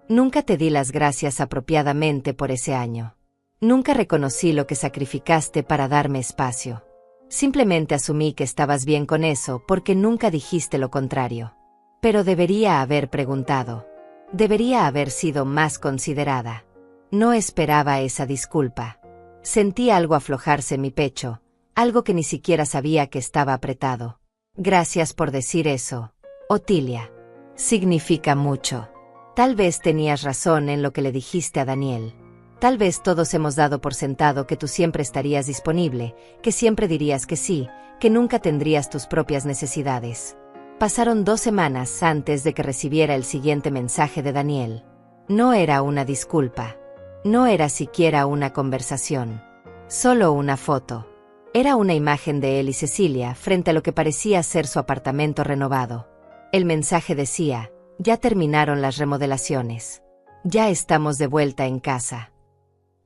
Nunca te di las gracias apropiadamente por ese año. Nunca reconocí lo que sacrificaste para darme espacio. Simplemente asumí que estabas bien con eso porque nunca dijiste lo contrario. Pero debería haber preguntado. Debería haber sido más considerada. No esperaba esa disculpa. Sentí algo aflojarse en mi pecho, algo que ni siquiera sabía que estaba apretado. Gracias por decir eso, Otilia. Significa mucho. Tal vez tenías razón en lo que le dijiste a Daniel. Tal vez todos hemos dado por sentado que tú siempre estarías disponible, que siempre dirías que sí, que nunca tendrías tus propias necesidades. Pasaron 2 semanas antes de que recibiera el siguiente mensaje de Daniel. No era una disculpa. No era siquiera una conversación. Solo una foto. Era una imagen de él y Cecilia frente a lo que parecía ser su apartamento renovado. El mensaje decía: ya terminaron las remodelaciones. Ya estamos de vuelta en casa.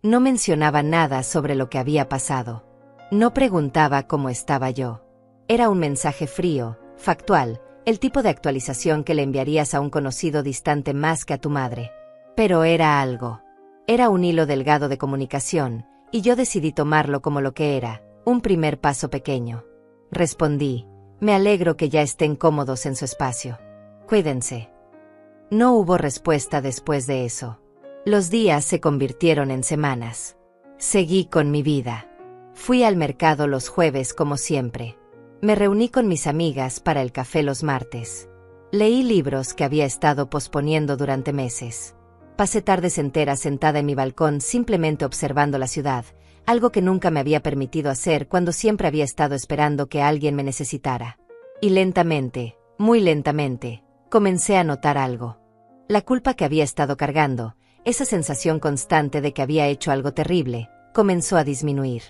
No mencionaba nada sobre lo que había pasado. No preguntaba cómo estaba yo. Era un mensaje frío, factual, el tipo de actualización que le enviarías a un conocido distante más que a tu madre. Pero era algo. Era un hilo delgado de comunicación, y yo decidí tomarlo como lo que era, un primer paso pequeño. Respondí: me alegro que ya estén cómodos en su espacio. Cuídense. No hubo respuesta después de eso. Los días se convirtieron en semanas. Seguí con mi vida. Fui al mercado los jueves como siempre. Me reuní con mis amigas para el café los martes. Leí libros que había estado posponiendo durante meses. Pasé tardes enteras sentada en mi balcón simplemente observando la ciudad, algo que nunca me había permitido hacer cuando siempre había estado esperando que alguien me necesitara. Y lentamente, muy lentamente, comencé a notar algo. La culpa que había estado cargando, esa sensación constante de que había hecho algo terrible, comenzó a disminuir.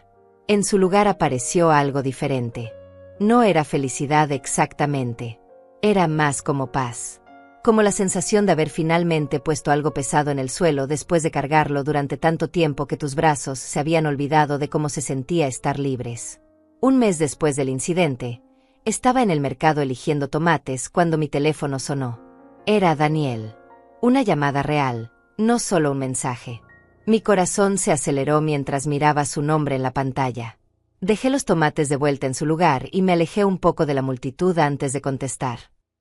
En su lugar apareció algo diferente. No era felicidad exactamente. Era más como paz. Como la sensación de haber finalmente puesto algo pesado en el suelo después de cargarlo durante tanto tiempo que tus brazos se habían olvidado de cómo se sentía estar libres. 1 mes después del incidente, estaba en el mercado eligiendo tomates cuando mi teléfono sonó. Era Daniel. Una llamada real, no solo un mensaje. Mi corazón se aceleró mientras miraba su nombre en la pantalla. Dejé los tomates de vuelta en su lugar y me alejé un poco de la multitud antes de contestar.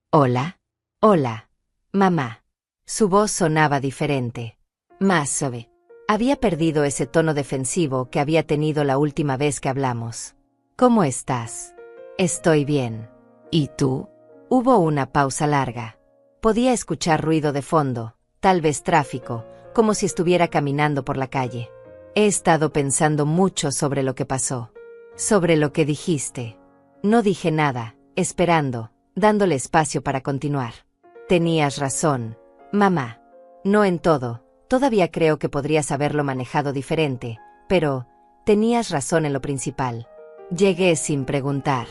¿Hola? Hola. Mamá. Su voz sonaba diferente. Más suave. Había perdido ese tono defensivo que había tenido la última vez que hablamos. ¿Cómo estás? Estoy bien. ¿Y tú? Hubo una pausa larga. Podía escuchar ruido de fondo, tal vez tráfico, como si estuviera caminando por la calle. He estado pensando mucho sobre lo que pasó. Sobre lo que dijiste. No dije nada, esperando, dándole espacio para continuar. Tenías razón, mamá. No en todo, todavía creo que podrías haberlo manejado diferente, pero tenías razón en lo principal. Llegué sin preguntar.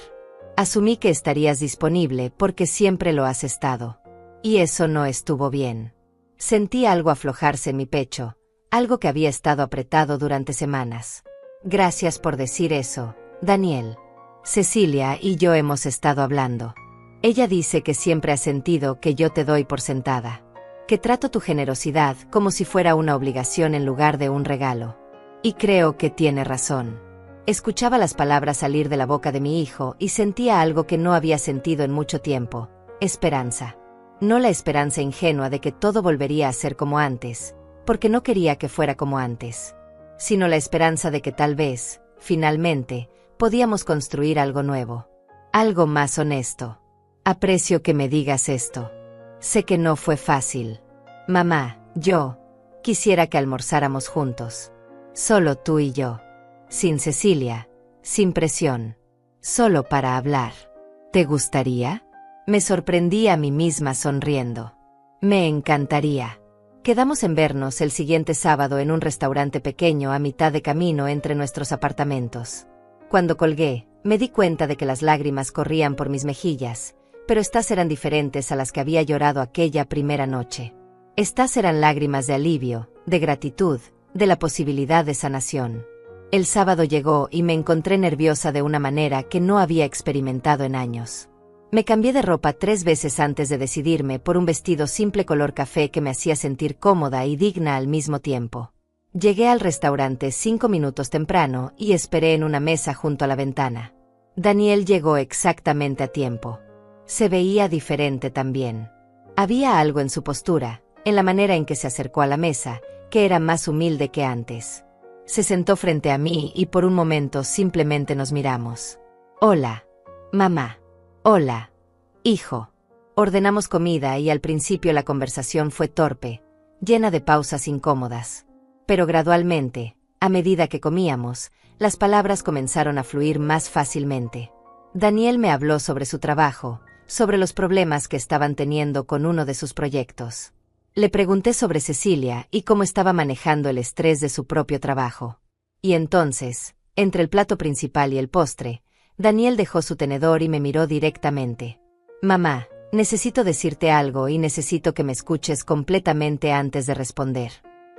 Asumí que estarías disponible porque siempre lo has estado. Y eso no estuvo bien. Sentí algo aflojarse en mi pecho, algo que había estado apretado durante semanas. Gracias por decir eso, Daniel. Cecilia y yo hemos estado hablando. Ella dice que siempre ha sentido que yo te doy por sentada. Que trato tu generosidad como si fuera una obligación en lugar de un regalo. Y creo que tiene razón. Escuchaba las palabras salir de la boca de mi hijo y sentía algo que no había sentido en mucho tiempo: esperanza. No la esperanza ingenua de que todo volvería a ser como antes, porque no quería que fuera como antes, sino la esperanza de que tal vez, finalmente, podíamos construir algo nuevo. Algo más honesto. Aprecio que me digas esto. Sé que no fue fácil. Mamá, yo quisiera que almorzáramos juntos. Solo tú y yo. Sin Cecilia, sin presión. Solo para hablar. ¿Te gustaría? Me sorprendí a mí misma sonriendo. Me encantaría. Quedamos en vernos el siguiente sábado en un restaurante pequeño a mitad de camino entre nuestros apartamentos. Cuando colgué, me di cuenta de que las lágrimas corrían por mis mejillas, pero estas eran diferentes a las que había llorado aquella primera noche. Estas eran lágrimas de alivio, de gratitud, de la posibilidad de sanación. El sábado llegó y me encontré nerviosa de una manera que no había experimentado en años. Me cambié de ropa 3 veces antes de decidirme por un vestido simple color café que me hacía sentir cómoda y digna al mismo tiempo. Llegué al restaurante 5 minutos temprano y esperé en una mesa junto a la ventana. Daniel llegó exactamente a tiempo. Se veía diferente también. Había algo en su postura, en la manera en que se acercó a la mesa, que era más humilde que antes. Se sentó frente a mí y por un momento simplemente nos miramos. Hola, mamá. Hola, hijo. Ordenamos comida y al principio la conversación fue torpe, llena de pausas incómodas. Pero gradualmente, a medida que comíamos, las palabras comenzaron a fluir más fácilmente. Daniel me habló sobre su trabajo, sobre los problemas que estaban teniendo con uno de sus proyectos. Le pregunté sobre Cecilia y cómo estaba manejando el estrés de su propio trabajo. Y entonces, entre el plato principal y el postre, Daniel dejó su tenedor y me miró directamente. Mamá, necesito decirte algo y necesito que me escuches completamente antes de responder.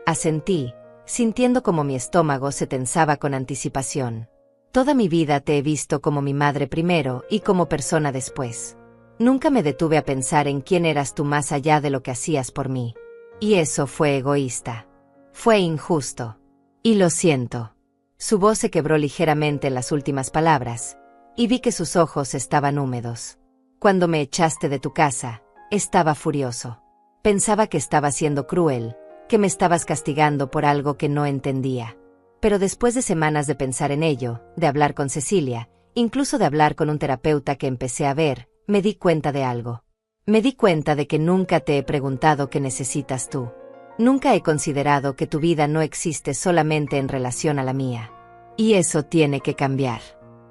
Asentí, sintiendo como mi estómago se tensaba con anticipación. Toda mi vida te he visto como mi madre primero y como persona después. Nunca me detuve a pensar en quién eras tú más allá de lo que hacías por mí. Y eso fue egoísta. Fue injusto. Y lo siento. Su voz se quebró ligeramente en las últimas palabras, y vi que sus ojos estaban húmedos. Cuando me echaste de tu casa, estaba furioso. Pensaba que estaba siendo cruel, que me estabas castigando por algo que no entendía. Pero después de semanas de pensar en ello, de hablar con Cecilia, incluso de hablar con un terapeuta que empecé a ver, me di cuenta de algo. Me di cuenta de que nunca te he preguntado qué necesitas tú. Nunca he considerado que tu vida no existe solamente en relación a la mía. Y eso tiene que cambiar.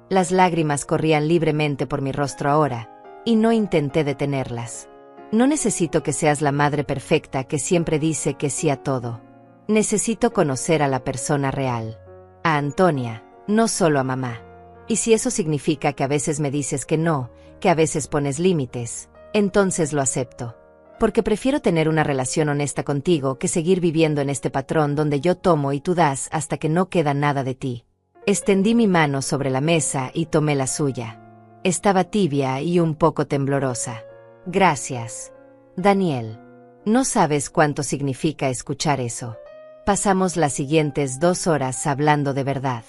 Las lágrimas corrían libremente por mi rostro ahora, y no intenté detenerlas. No necesito que seas la madre perfecta que siempre dice que sí a todo. Necesito conocer a la persona real. A Antonia, no solo a mamá. Y si eso significa que a veces me dices que no, que a veces pones límites, entonces lo acepto. Porque prefiero tener una relación honesta contigo que seguir viviendo en este patrón donde yo tomo y tú das hasta que no queda nada de ti. Extendí mi mano sobre la mesa y tomé la suya. Estaba tibia y un poco temblorosa. Gracias, Daniel. No sabes cuánto significa escuchar eso. Pasamos las siguientes 2 horas hablando de verdad.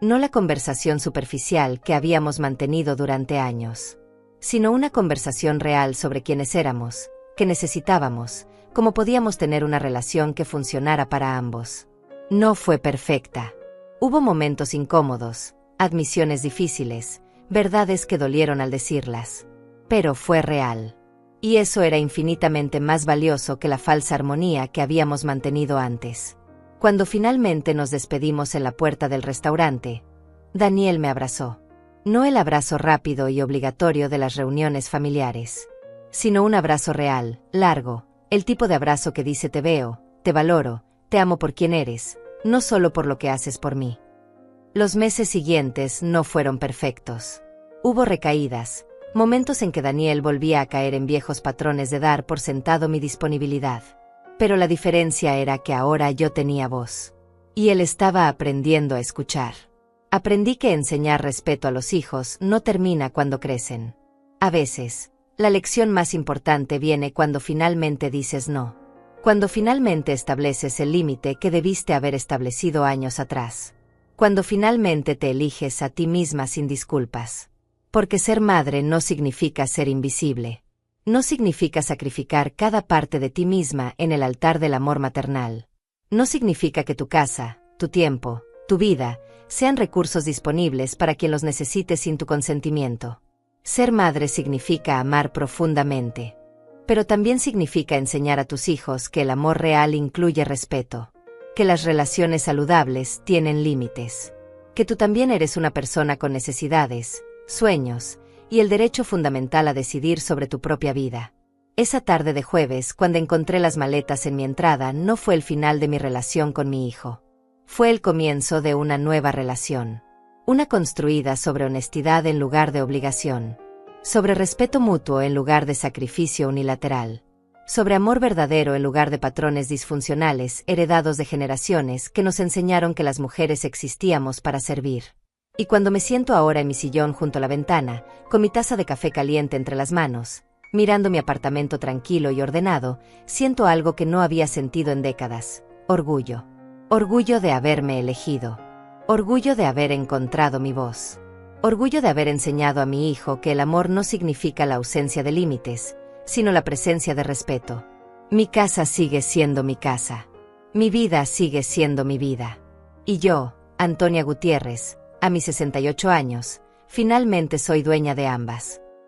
No la conversación superficial que habíamos mantenido durante años, sino una conversación real sobre quiénes éramos, qué necesitábamos, cómo podíamos tener una relación que funcionara para ambos. No fue perfecta. Hubo momentos incómodos, admisiones difíciles, verdades que dolieron al decirlas. Pero fue real. Y eso era infinitamente más valioso que la falsa armonía que habíamos mantenido antes. Cuando finalmente nos despedimos en la puerta del restaurante, Daniel me abrazó. No el abrazo rápido y obligatorio de las reuniones familiares, sino un abrazo real, largo, el tipo de abrazo que dice te veo, te valoro, te amo por quien eres, no solo por lo que haces por mí. Los meses siguientes no fueron perfectos. Hubo recaídas, momentos en que Daniel volvía a caer en viejos patrones de dar por sentado mi disponibilidad. Pero la diferencia era que ahora yo tenía voz. Y él estaba aprendiendo a escuchar. Aprendí que enseñar respeto a los hijos no termina cuando crecen. A veces, la lección más importante viene cuando finalmente dices no. Cuando finalmente estableces el límite que debiste haber establecido años atrás. Cuando finalmente te eliges a ti misma sin disculpas. Porque ser madre no significa ser invisible. No significa sacrificar cada parte de ti misma en el altar del amor maternal. No significa que tu casa, tu tiempo, tu vida, sean recursos disponibles para quien los necesite sin tu consentimiento. Ser madre significa amar profundamente. Pero también significa enseñar a tus hijos que el amor real incluye respeto. Que las relaciones saludables tienen límites. Que tú también eres una persona con necesidades, sueños, y el derecho fundamental a decidir sobre tu propia vida. Esa tarde de jueves, cuando encontré las maletas en mi entrada, no fue el final de mi relación con mi hijo. Fue el comienzo de una nueva relación. Una construida sobre honestidad en lugar de obligación. Sobre respeto mutuo en lugar de sacrificio unilateral. Sobre amor verdadero en lugar de patrones disfuncionales heredados de generaciones que nos enseñaron que las mujeres existíamos para servir. Y cuando me siento ahora en mi sillón junto a la ventana, con mi taza de café caliente entre las manos, mirando mi apartamento tranquilo y ordenado, siento algo que no había sentido en décadas: orgullo. Orgullo de haberme elegido. Orgullo de haber encontrado mi voz. Orgullo de haber enseñado a mi hijo que el amor no significa la ausencia de límites, sino la presencia de respeto. Mi casa sigue siendo mi casa. Mi vida sigue siendo mi vida. Y yo, Antonia Gutiérrez, a mis 68 años, finalmente soy dueña de ambas.